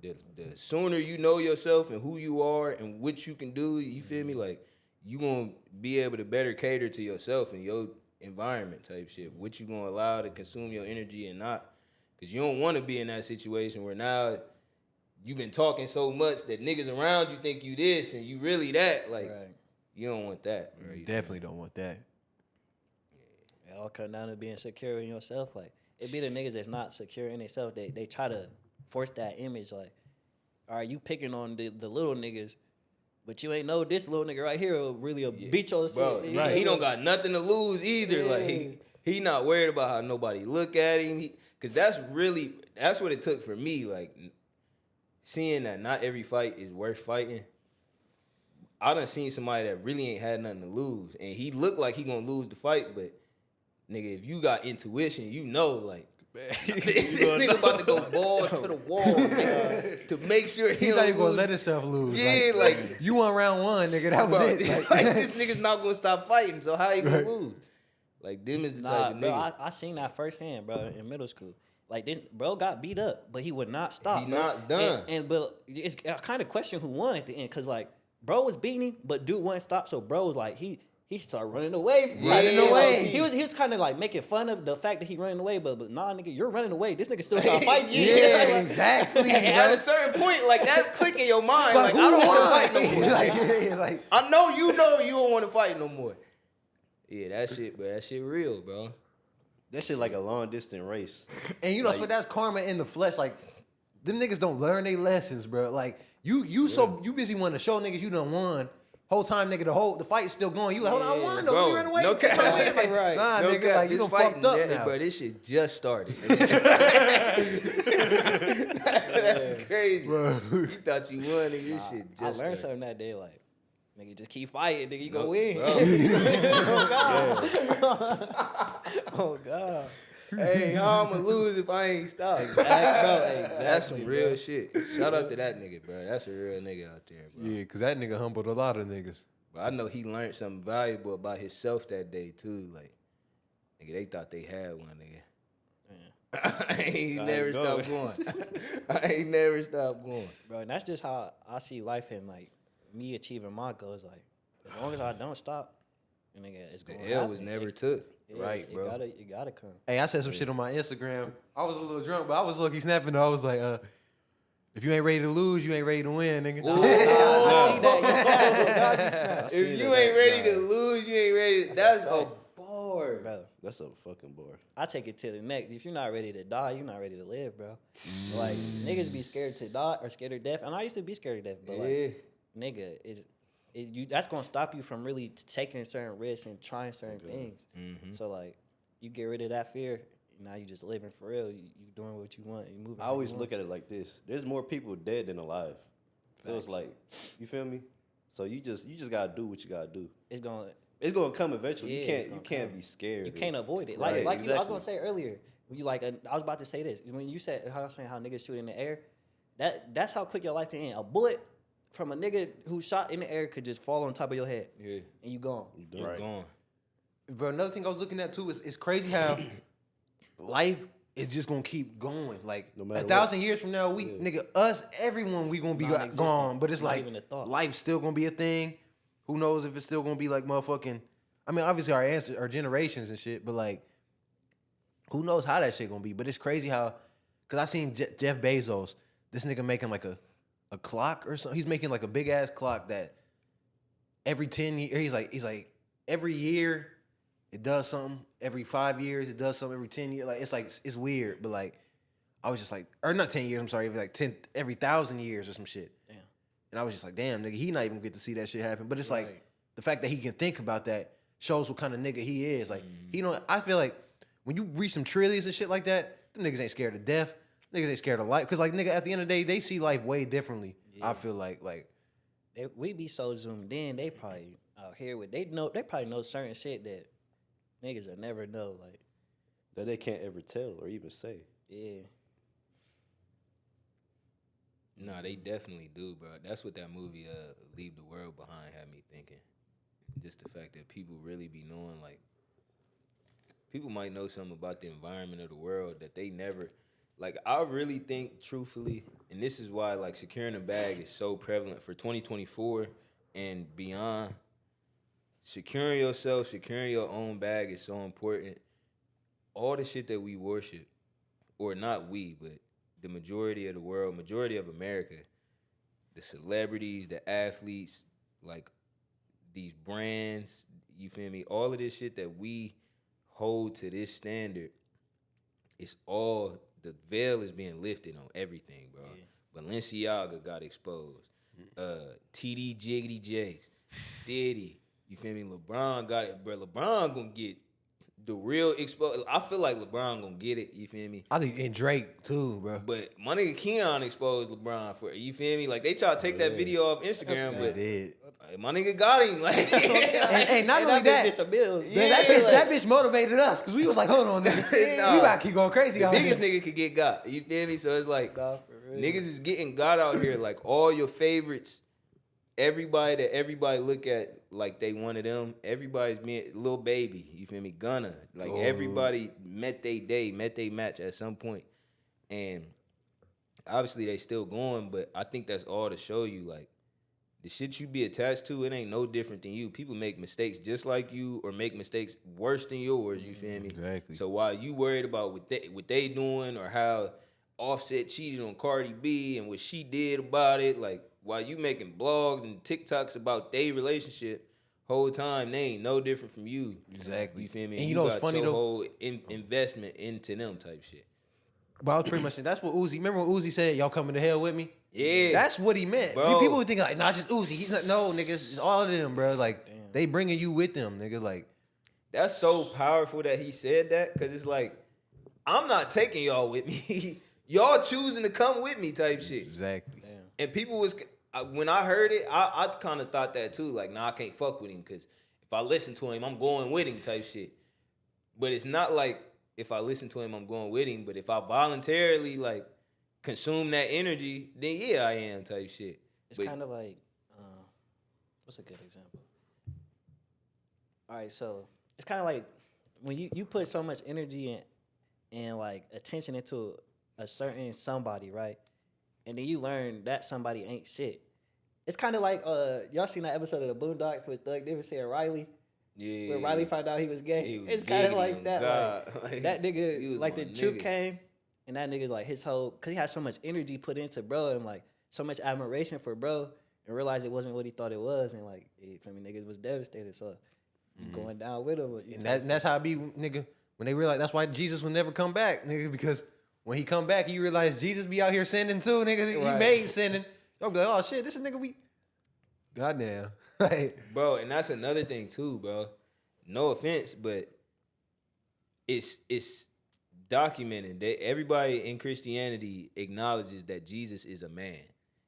the sooner you know yourself and who you are and what you can do, you feel me? Like you gonna be able to better cater to yourself and your environment type shit. What you gonna allow to consume your energy and not, because you don't want to be in that situation where now you've been talking so much that niggas around you think you this and you really that. Like Right. you don't want that, bro. You feel me? Definitely don't want that. It all come down to being secure in yourself. Like it be the niggas that's not secure in themselves. They try to force that image. Like, all right, you picking on the little niggas, but you ain't know this little nigga right here will really beat your Bro, shit. he don't got nothing to lose either. Yeah. Like he not worried about how nobody look at him. Cause that's what it took for me. Like seeing that not every fight is worth fighting. I done seen somebody that really ain't had nothing to lose, and he looked like he gonna lose the fight, but nigga, if you got intuition, you know, like this nigga about to go ball to the wall nigga, to make sure he He's don't not even gonna lose. let himself lose. Yeah, like you won round one, nigga. That was bro, it. Like, like, this nigga's not gonna stop fighting, so how you gonna lose? Like them is the Nah, type of bro, nigga. I seen that firsthand, bro, in middle school. Like this, bro got beat up, but he would not stop. He bro. not done. And but it's I kind of question who won at the end, cause like bro was beating him, but dude wouldn't stop. So bro was like he started running away. From Running like, away. He was kind of like making fun of the fact that he running away, but nah, nigga, you're running away. This nigga still trying to fight you. yeah, exactly. And at bro. a certain point, like that click in your mind, Like, like I don't want to fight no won? more. Like, yeah, like, I know you don't want to fight no more. Yeah, that shit, bro. That shit real, bro. That shit like a long distance race. and you know, Like- so that's karma in the flesh. Like, them niggas don't learn their lessons, bro. Like, you busy wanting to show niggas you done won, whole time, nigga, the fight's still going. You like, hold on, I won. Though. Let me run away. No Get my cap. win. Like, Right. nah, No nigga, cap, like you this done fight, fucked up now. bro, this shit just started. That's crazy. Bro. You thought you won, nigga. This shit I just learned started. something that day. Like, nigga, just keep fighting. Nigga, you No, gonna win. bro. Oh God. Hey, how I'ma lose if I ain't stop? Exactly, That's some real bro. shit. Shout out to that nigga, bro. That's a real nigga out there, bro. Yeah, because that nigga humbled a lot of niggas. But I know he learned something valuable about himself that day too. Like, nigga, they thought they had one, nigga. I ain't never stopped going. I ain't never stopped going. Bro, and that's just how I see life and like me achieving my goals. Like, as long as I don't stop, nigga, it's The going L was never took. Right, bro. It gotta come. Hey, I said some shit on my Instagram. I was a little drunk, but I was lucky snapping though. I was like, if you ain't ready to lose, you ain't ready to win, nigga. I see that. You said it. If you ain't ready to lose, you ain't ready. That's a fact. bar. Bro, That's a fucking bore. I take it to the next. If you're not ready to die, you're not ready to live, bro. Like, niggas be scared to die or scared of death. And I used to be scared of death, but like, Yeah. nigga, that's gonna stop you from really taking certain risks and trying certain things. So like, you get rid of that fear. Now you just living for real. You doing what you want. You moving. I always look at it like this. There's more people dead than alive. Feels Facts. like, you feel me? So you just gotta do what you gotta do. It's gonna. It's gonna come eventually. Yeah, You it's can't gonna come. be scared. You can't avoid it. Like, Right, like you, I was exactly. gonna say earlier. When you like, I was about to say this. When you said how I was saying how niggas shoot in the air, that's how quick your life can end. A bullet from a nigga who shot in the air could just fall on top of your head, Yeah. and you gone. You're Right. gone. Bro, another thing I was looking at too is it's crazy how life is just gonna keep going. Like No matter 1,000 years from now, nigga, us, everyone, we gonna be Non-existent. gone. But it's Not like even a thought. life's still gonna be a thing. Who knows if it's still gonna be like motherfucking. I mean, obviously our generations and shit, but like, who knows how that shit gonna be? But it's crazy how, cause I seen Jeff Bezos, this nigga making like a clock or something. He's making like a big ass clock that every 10 years, he's like every year it does something. Every 5 years it does something. Every 10 years, it's weird. But like, I was just like, or not 10 years. I'm sorry, every 1,000 years or some shit. Damn. And I was just like, damn, nigga, he not even get to see that shit happen. But it's like Right. the fact that he can think about that shows what kind of nigga he is. Like, I feel like when you reach some trillions and shit like that, them niggas ain't scared of death. Niggas ain't scared of life. Cause like, nigga, at the end of the day, they see life way differently. I feel like We be so zoomed in. They probably out here with they probably know certain shit that niggas will never know. Like, that they can't ever tell or even say. yeah. No, they definitely do, bro. That's what that movie Leave the World Behind had me thinking. Just the fact that people really be knowing, like, people might know something about the environment of the world that they never, like, I really think, truthfully, and this is why, like, securing a bag is so prevalent for 2024 and beyond. Securing yourself, securing your own bag is so important. All the shit that we worship, or not we, but the majority of the world, majority of America, the celebrities, the athletes, like these brands, you feel me? All of this shit that we hold to this standard, it's all, the veil is being lifted on everything, bro. Yeah. Balenciaga got exposed. TD Jiggity Jakes, Diddy, you feel me? LeBron got it, bro. LeBron gonna get the real exposed. I feel like LeBron gonna get it, you feel me? I think and Drake too, bro. But my nigga Keon exposed LeBron for it, you feel me? Like, they try to take that video off Instagram, They but did. my nigga got him. Like, And not only bitch that, get some bills. man, that bitch motivated us because we was like, hold on, nigga. Nah. We gotta keep going crazy the out biggest here. nigga could get got. You feel me? So it's like, Nah, for real. niggas is getting got out here. Like, all your favorites, everybody that everybody look at like they one of them, everybody's being Lil Baby, you feel me? Gunna. Like, everybody met they day, met they match at some point. And obviously they still going, but I think that's all to show you, like, the shit you be attached to, it ain't no different than you. People make mistakes just like you or make mistakes worse than yours, you feel me? Exactly. So while you worried about what they doing or how Offset cheated on Cardi B and what she did about it, like, while you making blogs and TikToks about their relationship, whole time they ain't no different from you. Exactly. You feel me? And you know what's got funny your though? whole investment into them type shit. But I was pretty much saying, that's what Uzi. Remember when Uzi said, "Y'all coming to hell with me"? Yeah. That's what he meant. Bro. People would think like, "Nah, it's just Uzi." He's not. No, niggas, it's all of them, bro. Like they bringing you with them, nigga. Like That's so powerful that he said that, because it's like, I'm not taking y'all with me. Y'all choosing to come with me type shit. exactly. Damn. And people was, when I heard it, I kind of thought that too. Like, nah, I can't fuck with him, because if I listen to him, I'm going with him type shit. But it's not like if I listen to him, I'm going with him. But if I voluntarily like consume that energy, then yeah, I am type shit. It's But- kind of like, what's a good example? All right, so it's kind of like when you put so much energy and like attention into a certain somebody, right? And then you learn that somebody ain't shit. It's kind of like y'all seen that episode of the Boondocks with Thug Davis and Riley, Yeah. where Riley found out he was gay. He was It's kind of giggity like on that. God. Like, that He nigga, was like my the truth nigga. came, and that nigga like his whole, cause he had so much energy put into bro and like so much admiration for bro, and realized it wasn't what he thought it was, and like, for me, niggas was devastated. So you going down with him, you And know, that's how it be, nigga. When they realize that's why Jesus will never come back, nigga. Because when he come back, you realize Jesus be out here sinning too, nigga. He Right. made sinning. Y'all be like, oh shit, this is nigga we. Goddamn. Like, Bro, and that's another thing too, bro. No offense, but it's documented that everybody in Christianity acknowledges that Jesus is a man.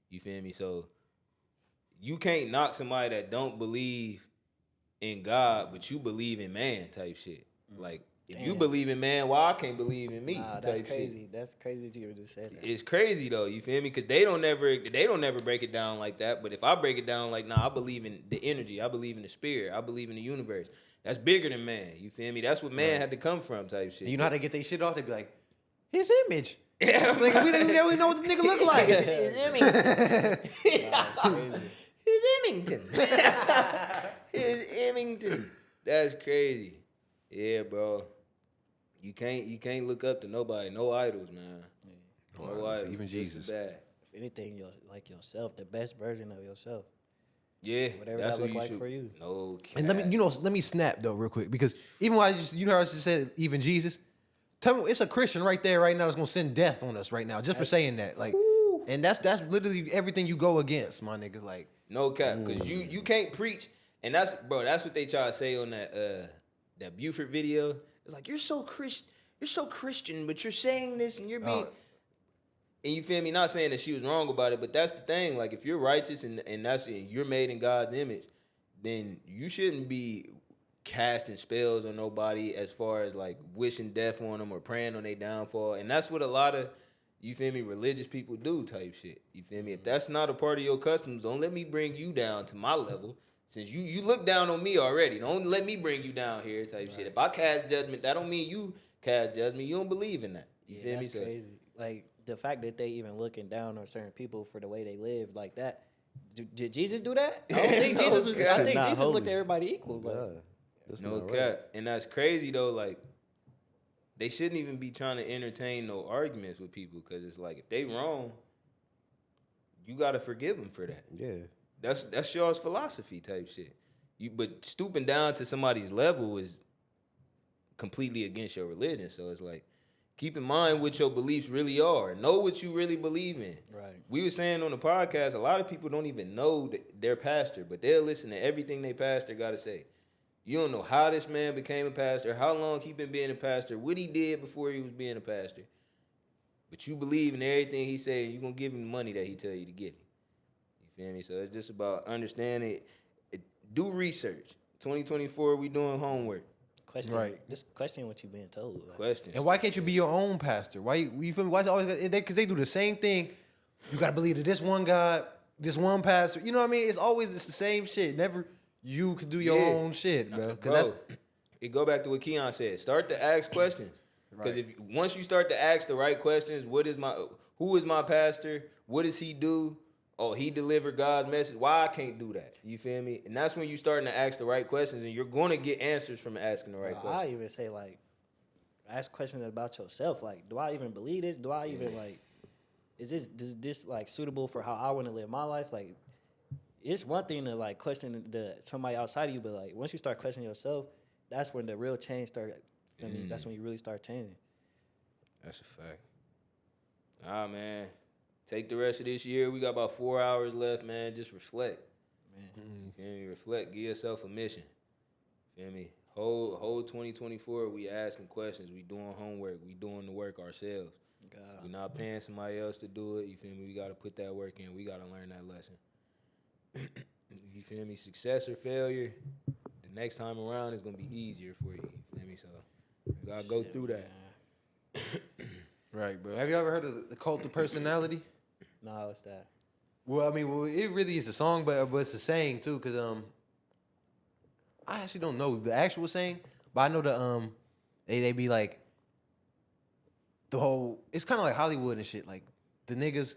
You feel me? So you can't knock somebody that don't believe in God, but you believe in man type shit. Like, if you Damn. believe in man, why I can't believe in me? nah, that's type crazy. Shit. That's crazy that you just said that. It's crazy though, you feel me? Because they don't never break it down like that. But if I break it down like, nah, I believe in the energy, I believe in the spirit, I believe in the universe. That's bigger than man. You feel me? That's what man had to come from type shit. you know how they get their shit off? They be like, his image. Yeah, Like, we don't even know what the nigga look like. Nah, that's crazy. His Emmington. His Emmington. That's crazy. Yeah, bro. You can't look up to nobody. No idols, man. No Well, idols. even Just Jesus. bad. If anything, you're like yourself, the best version of yourself. Yeah, Whatever that's that what look you like should. for you. No, And let me snap though real quick, because even while you know how I just said even Jesus, tell me it's a Christian right there right now that's gonna send death on us right now just for saying that. Like, and that's literally everything you go against, my nigga. Like, No cap, because you can't preach, and that's what they try to say on that Buford video. It's like you're so Christian, but you're saying this and you're being, and you feel me? Not saying that she was wrong about it, but that's the thing. Like if you're righteous and you're made in God's image, then you shouldn't be casting spells on nobody as far as like wishing death on them or praying on their downfall. And that's what a lot of, you feel me, religious people do type shit. You feel me? If that's not a part of your customs, don't let me bring you down to my level. Since you look down on me already, don't let me bring you down here type shit. If I cast judgment, that don't mean you cast judgment. You don't believe in that. You feel me? That's crazy. Like the fact that they even looking down on certain people for the way they live like that. Did Jesus do that? I don't think No, Jesus was. God. I think Not Jesus holy. looked at everybody equal. Like, God, that's No not cap. right. And that's crazy though. Like they shouldn't even be trying to entertain no arguments with people, because it's like if they wrong, you gotta forgive them for that. Yeah. That's y'all's philosophy type shit. But stooping down to somebody's level is completely against your religion. So it's like, keep in mind what your beliefs really are. Know what you really believe in. right. We were saying on the podcast, a lot of people don't even know their pastor, but they'll listen to everything their pastor got to say. You don't know how this man became a pastor, how long he been being a pastor, what he did before he was being a pastor. But you believe in everything he said, and you're going to give him the money that he tell you to give him. You feel me? So it's just about understanding. Do research. 2024, we doing homework. Question. Right. Just question what you being told. Like, Questions. and why can't you be your own pastor? Why you feel me? Why is it always because they do the same thing? You gotta believe that this one God, this one pastor. You know what I mean? It's always the same shit. Never you could do your Yeah. own shit, bro. Because Bro, that's it go back to what Keon said. Start to ask questions. Because Right. if once you start to ask the right questions, who is my pastor? What does he do? Oh, he delivered God's message. Why I can't do that? You feel me? And that's when you starting to ask the right questions, and you're going to get answers from asking the right I questions. even say like, ask questions about yourself. Like, do I even believe this? Do I even like? Is this like suitable for how I want to live my life? Like, it's one thing to like question somebody outside of you, but like once you start questioning yourself, that's when the real change start. I mean, that's when you really start changing. That's a fact. Nah, man. Take the rest of this year. We got about 4 hours left, man. Just reflect. You feel me? Reflect. Give yourself a mission. Feel me? Whole 2024, we asking questions. We doing homework. We doing the work ourselves. We not paying somebody else to do it. You feel me? We got to put that work in. We got to learn that lesson. You feel me? Success or failure, the next time around is going to be easier for you. You feel me? So you got to go through that. Right, bro. Have you ever heard of the cult of personality? No, what's that? Well, I mean, it really is a song, but it's a saying too, cause I actually don't know the actual saying, but I know they be like the whole. It's kind of like Hollywood and shit. Like the niggas,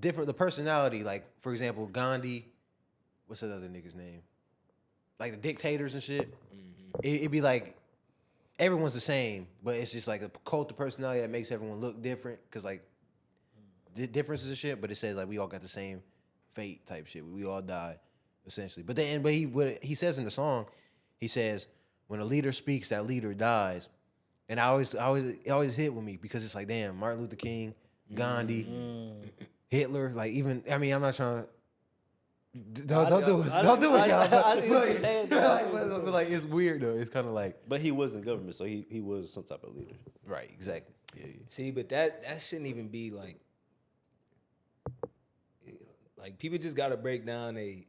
the personality. Like for example, Gandhi. What's that other nigga's name? Like the dictators and shit. It'd be like everyone's the same, but it's just like a cult of personality that makes everyone look different, cause like. Differences and shit, but it says like we all got the same fate type shit. We all die, essentially. But what he says in the song, he says when a leader speaks, that leader dies. And it always hit with me because it's like, damn, Martin Luther King, Gandhi, Hitler, like even. I mean, I'm not trying to. Don't do it, y'all. But like it's weird though. It's kind of like. But he was in government, so he was some type of leader. Right. Exactly. Yeah. See, but that shouldn't even be like people just gotta break down they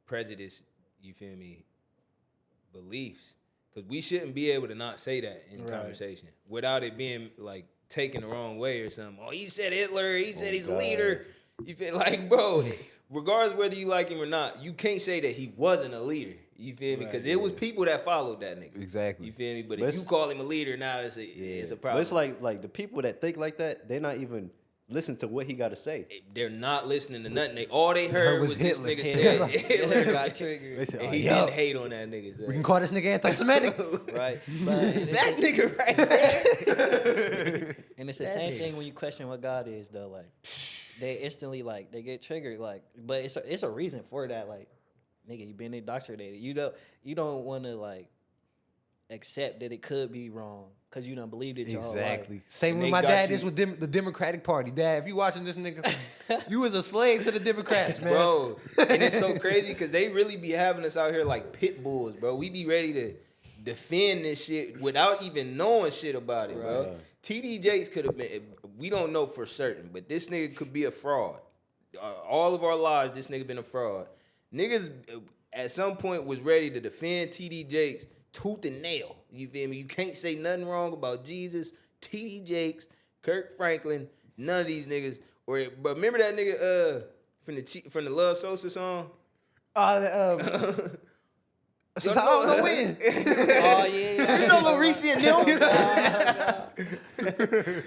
prejudice, you feel me, beliefs. Cause we shouldn't be able to not say that in conversation without it being like taken the wrong way or something. Oh, he said Hitler, he said he's a leader. You feel like, bro, regardless whether you like him or not, you can't say that he wasn't a leader. You feel me? Because it was people that followed that nigga. Exactly. You feel me? But if you call him a leader now, it's a problem. But it's like the people that think like that, they're not even listen to what he got to say. They're not listening to nothing. All they heard was this nigga said Hitler got triggered. And he didn't hate on that nigga. So. We can call this nigga anti-Semitic. Right. That nigga right there. And it's the same thing when you question what God is, though. Like, they instantly, like, they get triggered. Like, but it's a reason for that. Like, nigga, you been indoctrinated. You don't want to, like, accept that it could be wrong because you done believed it your whole life. Exactly. Same And with they my got dad you- is with the Democratic Party. Dad, if you watching this nigga, you was a slave to the Democrats, man. Bro, and it's so crazy because they really be having us out here like pit bulls, bro. We be ready to defend this shit without even knowing shit about it, bro. Right. TD Jakes could have been, we don't know for certain, but this nigga could be a fraud. All of our lives, this nigga been a fraud. Niggas at some point was ready to defend TD Jakes tooth and nail. You feel me? You can't say nothing wrong about Jesus, TD Jakes, Kirk Franklin, none of these niggas. But remember that nigga from the Love Sosa song? So I don't know when. Oh, yeah. You know Lil Reese and them?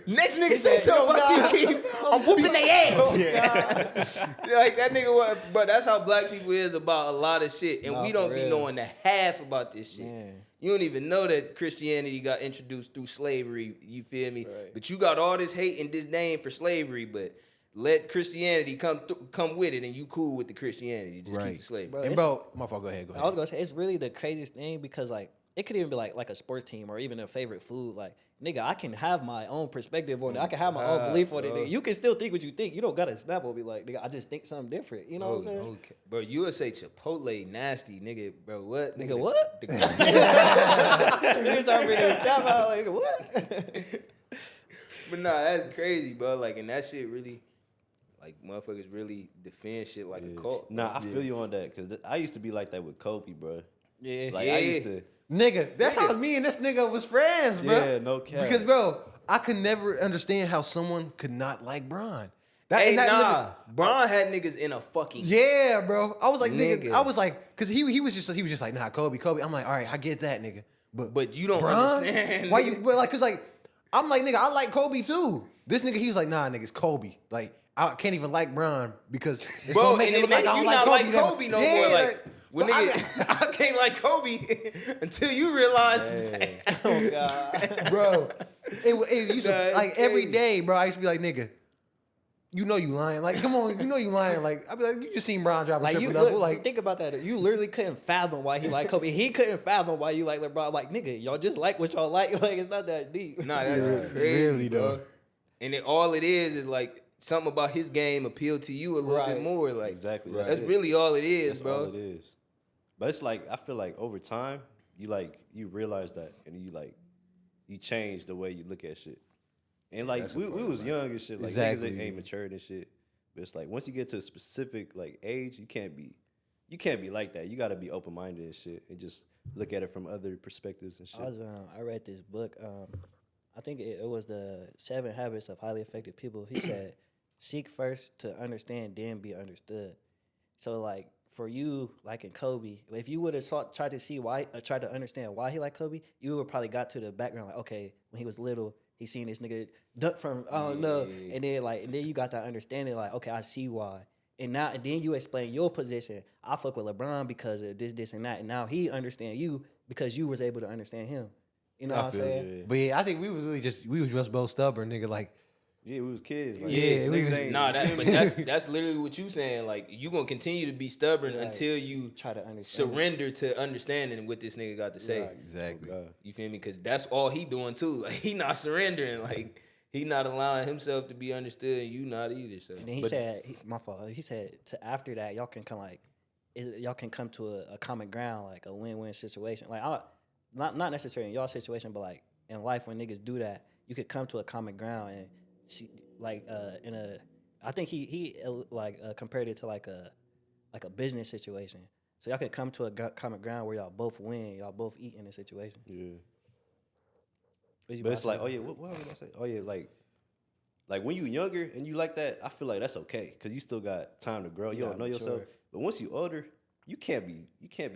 Next nigga say something about T-Keith, I'm whooping their ass. Like that nigga was, but that's how black people is about a lot of shit. And Nah, we don't for be real. knowing the half about this shit. Man. You don't even know that Christianity got introduced through slavery, you feel me? Right. But you got all this hate and disdain for slavery, but let Christianity come with it and you cool with the Christianity. Just keep the slavery. Bro, And bro, my fault. Go ahead. I was gonna say it's really the craziest thing because like it could even be like a sports team or even a favorite food. Like nigga, I can have my own perspective on it. I can have my own belief on it. Nigga. You can still think what you think. You don't gotta snap or be like, nigga, I just think something different. You know what I'm saying? Okay. Bro, you would say Chipotle nasty, nigga. Bro, what? Nigga, what? The, Niggas start bringing this stuff out like what? but nah, that's crazy, bro. Like, and that shit really, like, motherfuckers really defend shit like a cult. Nah, I feel you on that because I used to be like that with Kobe, bro. Yeah. Like I used to. Nigga, that's how me and this nigga was friends, bro. Yeah, no cap. Because, bro, I could never understand how someone could not like Bron. Hey, and nah. Bron had niggas in a fucking... Yeah, bro. I was like, nigga. Nigga. I was like, because he was just like, nah, Kobe. I'm like, all right, I get that, nigga. But you don't Bron? understand. Why you? But like, cause like, I'm like, nigga, I like Kobe too. This nigga, he's like, nah, nigga, it's Kobe. Like, I can't even like Bron because it's Bro, gonna make and it it look make like I you don't not like like Kobe. Kobe no more. Like, when but nigga, I can't like Kobe until you realize that. Oh god. bro, it used to Nah, it's like every crazy. day, bro. I used to be like, nigga, you know you lying. Like, come on, you know you lying. Like, I be like, you just seen Bron drop a Like triple you double. look, Like, think about that. You literally couldn't fathom why he like Kobe. He couldn't fathom why you like LeBron. Like nigga, y'all just like what y'all like. Like it's not that deep. Nah, that's Yeah, crazy, really, bro. though. And then all it is like something about his game appealed to you a little bit Right. more. Like Exactly. That's That's it. really all it is, That's bro. all it is. But it's like I feel like over time, you realize that, and you change the way you look at shit. And like that's a we part was of young and shit. Like Exactly. niggas ain't matured and shit. But it's like once you get to a specific like age, you can't be like that. You got to be open minded and shit, and just look at it from other perspectives and shit. I read this book. I think it was the 7 Habits of Highly Effective People. He said, seek first to understand, then be understood. So like for you, like in Kobe, if you would have tried to see why, tried to understand why he liked Kobe, you would probably got to the background like, okay, when he was little, he seen this nigga duck from I don't know, Yeah. and then you got that understanding like, okay, I see why. And then you explain your position. I fuck with LeBron because of this, and that. And now he understand you because you was able to understand him. You know I what I'm feel saying? Yeah. but yeah, I think we was just both stubborn, nigga. Like, Yeah, we was kids. Like, Yeah, we niggas was- ain't- Nah, but that's literally what you saying. Like you gonna continue to be stubborn Right. until you Try to understand. surrender to understanding what this nigga got to say. Right. exactly. God. You feel me? Because that's all he doing too. Like he not surrendering. Like he not allowing himself to be understood, and you not either. So And then he said, my fault. He said, to after that, y'all can come y'all can come to a common ground, like a win-win situation. Like not necessarily in y'all situation, but like in life when niggas do that, you could come to a common ground and see, like I think he compared it to like a business situation. So y'all could come to a common ground where y'all both win, y'all both eat in the situation. Yeah. What you But about it's to like, say? oh yeah, what was I say? Oh yeah, like when you younger and you like that, I feel like that's okay because you still got time to grow. You don't gotta know yourself. mature. But once you older, you can't be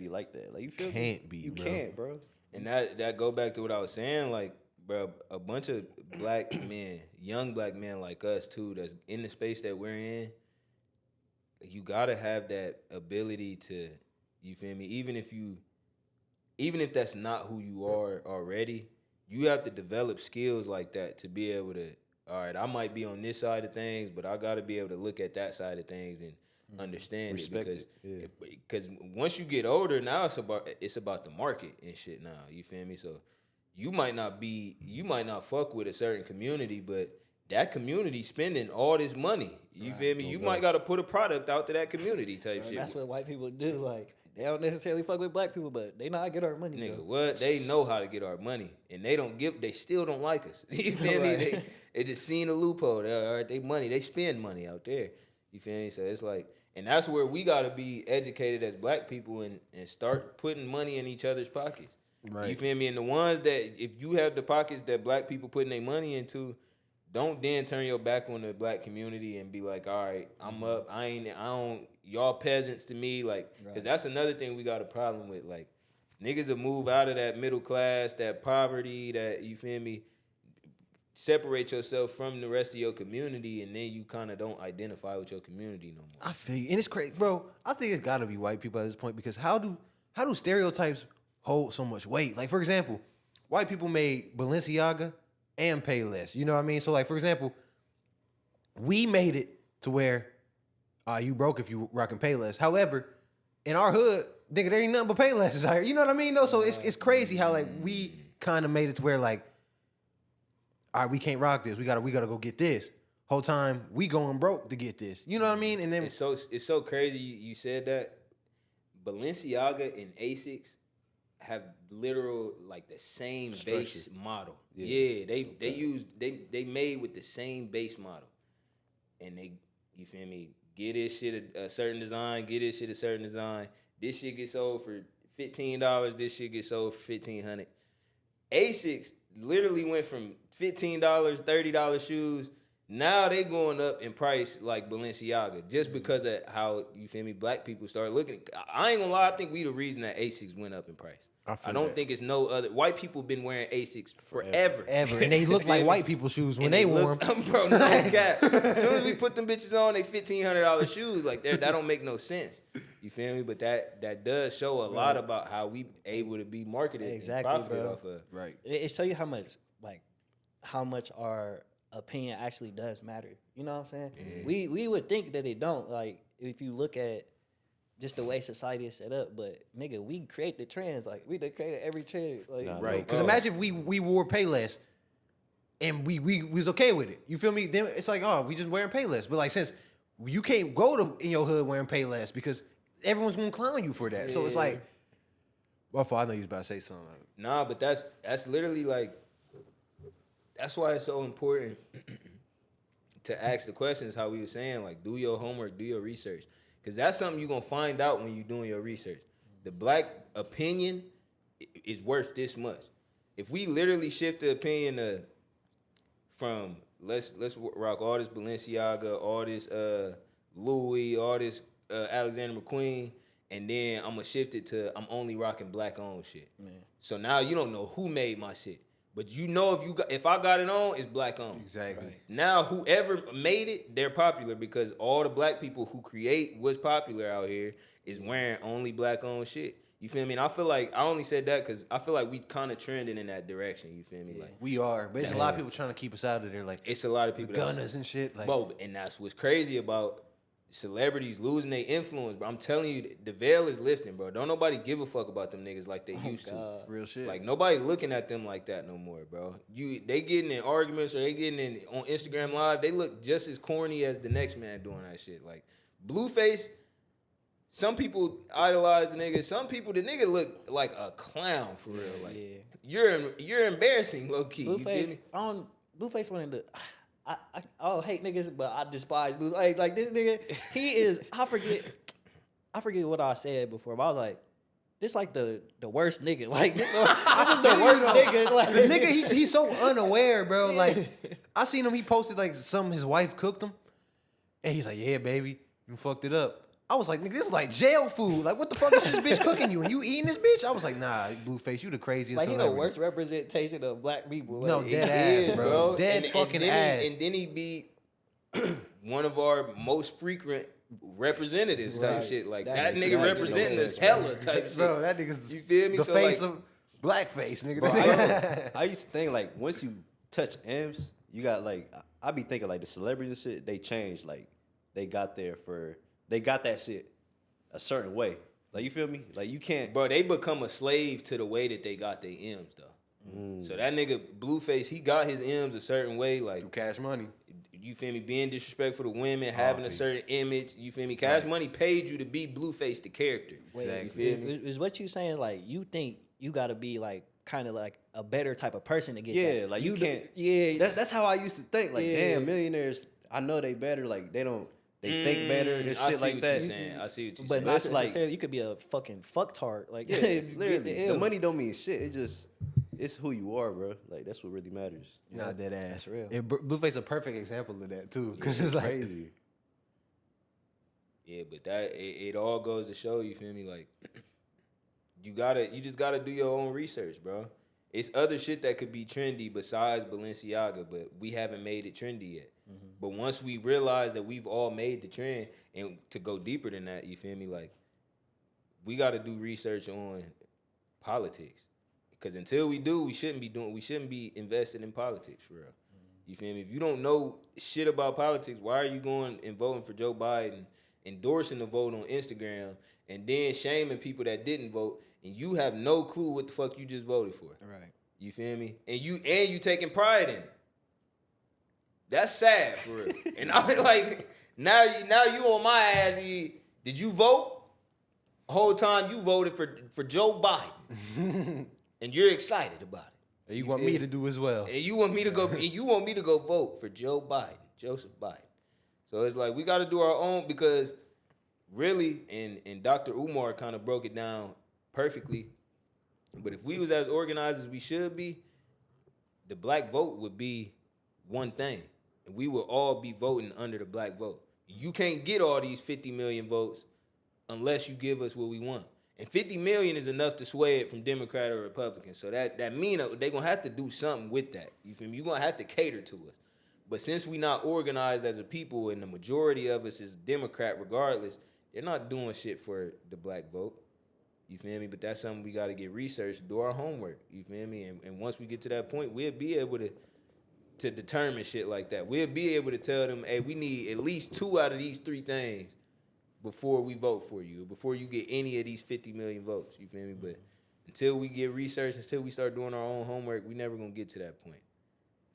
like that. Like you feel me? Can't be, You bro. can't, bro. and that go back to what I was saying. Like, bro, a bunch of black men, young black men like us too, that's in the space that we're in. You gotta have that ability to, you feel me? Even if that's not who you are already, you have to develop skills like that to be able to. All right, I might be on this side of things, but I got to be able to look at that side of things and understand Respect it it, because once you get older, now it's about the market and shit. Now you feel me? So you might not fuck with a certain community, but that community spending all this money. You feel me? You might got to put a product out to that community type Bro, shit. that's what white people do. Like they don't necessarily fuck with black people, but they know how to get our money. Nigga, though. what? They know how to get our money, and they still don't like us. You feel me? Right. They just seen a loophole. They spend money out there. You feel me? So it's like, and that's where we gotta be educated as black people and start putting money in each other's pockets. Right. You feel me? And the ones that, if you have the pockets that black people putting their money into, don't then turn your back on the black community and be like, all right, I'm up. I don't, y'all peasants to me. Like, because that's another thing we got a problem with. Like, niggas will move out of that middle class, that poverty, that, you feel me? Separate yourself from the rest of your community, and then you kind of don't identify with your community no more. I feel you. And it's crazy, bro. I think it's gotta be white people at this point because how do stereotypes hold so much weight? Like, for example, white people made Balenciaga and Payless. You know what I mean? So, like, for example, we made it to where you broke if you rocking Payless. However, in our hood, nigga, there ain't nothing but Paylesses out here. You know what I mean? No, so it's crazy how like we kind of made it to where like, all right, we can't rock this. We gotta go get this. Whole time we going broke to get this. You know what I mean? And then It's so crazy you said that. Balenciaga and Asics have literal like the same base model. Yeah, they made with the same base model, and you feel me? Get this shit a certain design. Get this shit a certain design. This shit gets sold for $15. This shit gets sold for $1,500. Asics literally went from $15, $30 shoes. Now they going up in price like Balenciaga just because of how, you feel me, black people start looking. I ain't gonna lie, I think we the reason that Asics went up in price. I feel I don't that. think it's no other. White people been wearing Asics forever. ever. And they look like white people's shoes when And they wore them. Bro, no cap. As soon as we put them bitches on, they $1,500 shoes. Like that don't make no sense. You feel me? But that does show a lot about how we able to be marketed Exactly, and profited bro. off of. Right. It show you how much our opinion actually does matter. You know what I'm saying? We would think that it don't. Like if you look at just the way society is set up, but nigga, we create the trends. Like we done created every trend. Like Nah, Right. no, Because bro. imagine if we wore Payless and we was okay with it. You feel me? Then it's like, oh, we just wearing Payless. But like since you can't go to in your hood wearing Payless because everyone's gonna clown you for that. So it's like, well, I know you was about to say something. Nah, but that's literally like, that's why it's so important to ask the questions. How we were saying, like, do your homework, do your research, because that's something you're gonna find out when you're doing your research. The black opinion is worth this much. If we literally shift the opinion from let's rock all this Balenciaga, all this Louis, all this Alexander McQueen, and then I'm gonna shift it to I'm only rocking black owned shit. So now you don't know who made my shit, but you know if I got it on, it's black owned. Exactly. Right. Now whoever made it, they're popular because all the black people who create what's popular out here is wearing only black owned shit. You feel me? And I feel like I only said that because I feel like we kind of trending in that direction. You feel me? Like We are, but there's a lot of people trying to keep us out of there, like it's a lot of the people that's- gunners and shit. Like, Bro, and that's what's crazy about celebrities losing their influence, bro. I'm telling you, the veil is lifting, bro. Don't nobody give a fuck about them niggas like they used to. real shit. Like nobody looking at them like that no more, bro. They getting in arguments or they getting in on Instagram Live. They look just as corny as the next man doing that shit. Like Blueface, some people idolize the nigga. Some people, the nigga look like a clown for real. Like you're embarrassing, low key. You feel Blueface, me? Blueface one of the. I don't hate niggas, but I despise Blue. Like this nigga, he is. I forget what I said before, but I was like, this like the worst nigga. Like this is the worst nigga. Like the nigga, he's so unaware, bro. Like I seen him. He posted like something his wife cooked him, and he's like, "Yeah, baby, you fucked it up." I was like, "Nigga, this is like jail food. Like, what the fuck is this bitch cooking you? And you eating this bitch?" I was like, "Nah, Blueface, you the craziest." Like he the celebrity." worst representation of black people. Like, No, dead He ass, is, bro. Dead And fucking then ass. And then he be one of our most frequent representatives type Right. shit. Like That's that exactly nigga what representing it us is, hella type shit. Bro, that nigga's You feel me? the So, face like- of blackface, nigga. Bro, That nigga- I used to think like once you touch M's, you got like I be thinking like the celebrities and shit, they changed. Like they got that shit a certain way. Like you feel me? Like you can't. Bro, they become a slave to the way that they got their M's though. So that nigga Blueface, he got his M's a certain way. Like Cash Money. you feel me, being disrespectful to women, having a Obviously. certain image. You feel me? Cash Money paid you to be Blueface the character. Exactly. You feel me? Is what you saying? Like you think you got to be like kind of like a better type of person to get Yeah, that? like you can't. Yeah, That's how I used to think. Like Yeah. damn, millionaires. I know they better. Like they don't. They think better and I shit see like what that. you're saying. I see what you're but saying. not it's like- necessarily. You could be a fucking fucktard. Like Yeah, get literally. The M's. money don't mean shit. It just it's who you are, bro. Like that's what really matters. Nah, dead ass. That's real. Blueface a perfect example of that too, because it's like Crazy. Yeah, but it all goes to show, you feel me? Like you just gotta do your own research, bro. It's other shit that could be trendy besides Balenciaga, but we haven't made it trendy yet. But once we realize that we've all made the trend, and to go deeper than that, you feel me? Like we gotta do research on politics. Because until we do, we shouldn't be invested in politics for real. You feel me? If you don't know shit about politics, why are you going and voting for Joe Biden, endorsing the vote on Instagram, and then shaming people that didn't vote, and you have no clue what the fuck you just voted for? Right. You feel me? And you taking pride in it. That's sad for real. And I mean, like now you on my ass. Did you vote? The whole time you voted for Joe Biden, and you're excited about it. you want me to do as well. And you want me to go vote for Joe Biden, Joseph Biden. So it's like we got to do our own, because really, and Dr. Umar kind of broke it down perfectly. But if we was as organized as we should be, the black vote would be one thing, and we would all be voting under the black vote. You can't get all these 50 million votes unless you give us what we want. And 50 million is enough to sway it from Democrat or Republican. So that mean they're going to have to do something with that. You feel me? You're going to have to cater to us. But since we not organized as a people, and the majority of us is Democrat regardless, they're not doing shit for the black vote. You feel me? But that's something we got to get researched, do our homework. You feel me? And once we get to that point, we'll be able to determine shit like that. We'll be able to tell them, hey, we need at least 2 out of these 3 things before we vote for you, before you get any of these 50 million votes. You feel me? But until we get research, until we start doing our own homework, we never gonna get to that point.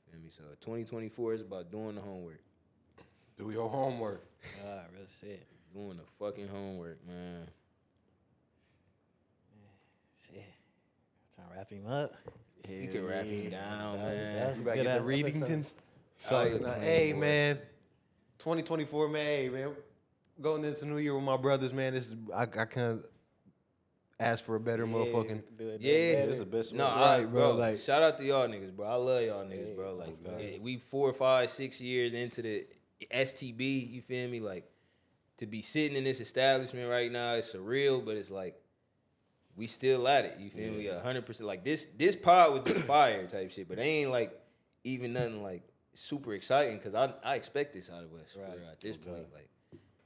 You feel me? So 2024 is about doing the homework. Do your homework. Real shit. Doing the fucking homework, man. Shit. Trying to wrap him up. We can wrap him down, man. That's You better good get the episode. Readingtons. Oh, yeah, So, 24. hey, man. 2024, man. Hey, man. Going into New Year with my brothers, man. This is, I can't ask for a better motherfucking. Yeah, That's the best No, one. Right, bro. bro, like- Shout out to y'all niggas, bro. I love y'all niggas, bro. Like, we 4, 5, 6 years into the STB. You feel me? Like, to be sitting in this establishment right now, it's surreal, but it's like we still at it. You feel me? 100%. Like this pod was just fire type shit, but it ain't like even nothing like super exciting because I expect this out of us for real at this point. Like,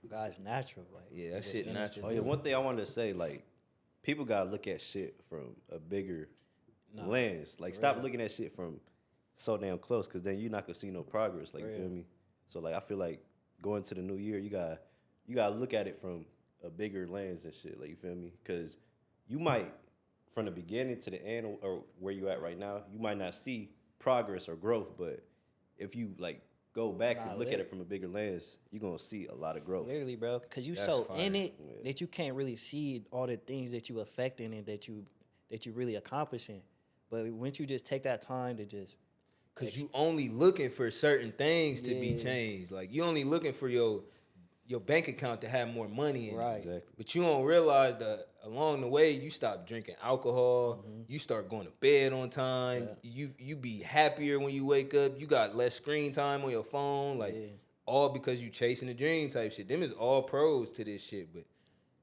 God's natural. Like, Yeah, that just shit in natural. Oh yeah, one thing I wanted to say, like, people gotta look at shit from a bigger lens. Like, stop looking at shit from so damn close, cause then you're not gonna see no progress. Like, you feel me? So like, I feel like going to the new year, you gotta look at it from a bigger lens and shit. Like, you feel me? Cause you might, from the beginning to the end, or where you at right now, you might not see progress or growth, but if you like go back and look at it from a bigger lens, you're gonna see a lot of growth. Literally, bro, because you That's so fire. in it that you can't really see all the things that you affecting and that you really accomplishing. But once you just take that time to just cause you only looking for certain things to be Yeah. changed. Like you only looking for your bank account to have more money in it. Right. Exactly. But you don't realize that along the way you stop drinking alcohol, you start going to bed on time, you be happier when you wake up, you got less screen time on your phone, like all because you chasing a dream type shit. Them is all pros to this shit, but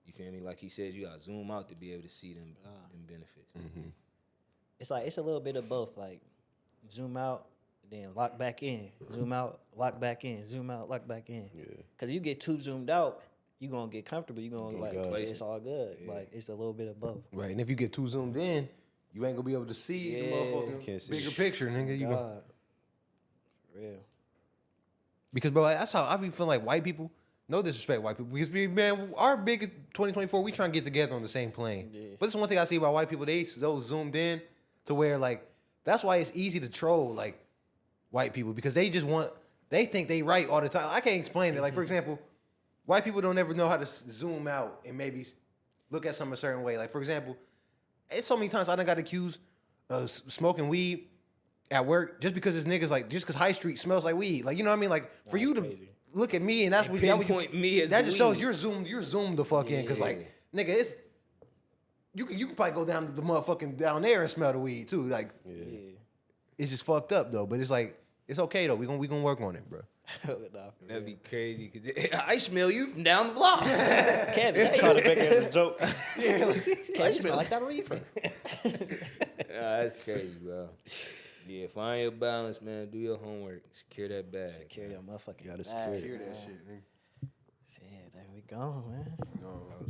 you feel me? Like he said, you gotta zoom out to be able to see them benefits. it's like it's a little bit of both. Like zoom out, then lock back in. Zoom out, lock back in. Zoom out, lock back in. Yeah. Cause you get too zoomed out, you gonna get comfortable. You gonna like go. say it's all good. Like it's a little bit of both. Right. And if you get too zoomed in, you ain't gonna be able to see the motherfucking Can't see bigger shit. picture, nigga. You gonna, God. For real. because, bro, that's how I be feeling like white people. No disrespect, white people. Because, man, our big 2024, we trying to get together on the same plane. Yeah. But this is one thing I see about white people. They so zoomed in to where, like, that's why it's easy to troll, like, white people. Because they just want, they think they right all the time. I can't explain it. Like, for example, white people don't ever know how to zoom out and maybe look at something a certain way. Like, for example, it's so many times I done got accused of smoking weed at work just because this nigga's like, just because High Street smells like weed. Like, you know what I mean? Like, for you to look at me and that's And what that what pinpoint me as that just shows weed. you're zoomed the fuck in. Cause like, nigga, it's you can probably go down to the motherfucking down there and smell the weed too. Like, it's just fucked up though. But it's like, it's okay though. We gonna work on it, bro. Nah, for That'd real. be crazy because I smell you from down the block. Kevin, Trying to make it as a joke. Kevin, you smell like that reefer. That's crazy, bro. Yeah, find your balance, man. Do your homework. Secure that bag. Secure your motherfucking Gotta bag. secure that shit, nigga. Shit, there we go, man. That was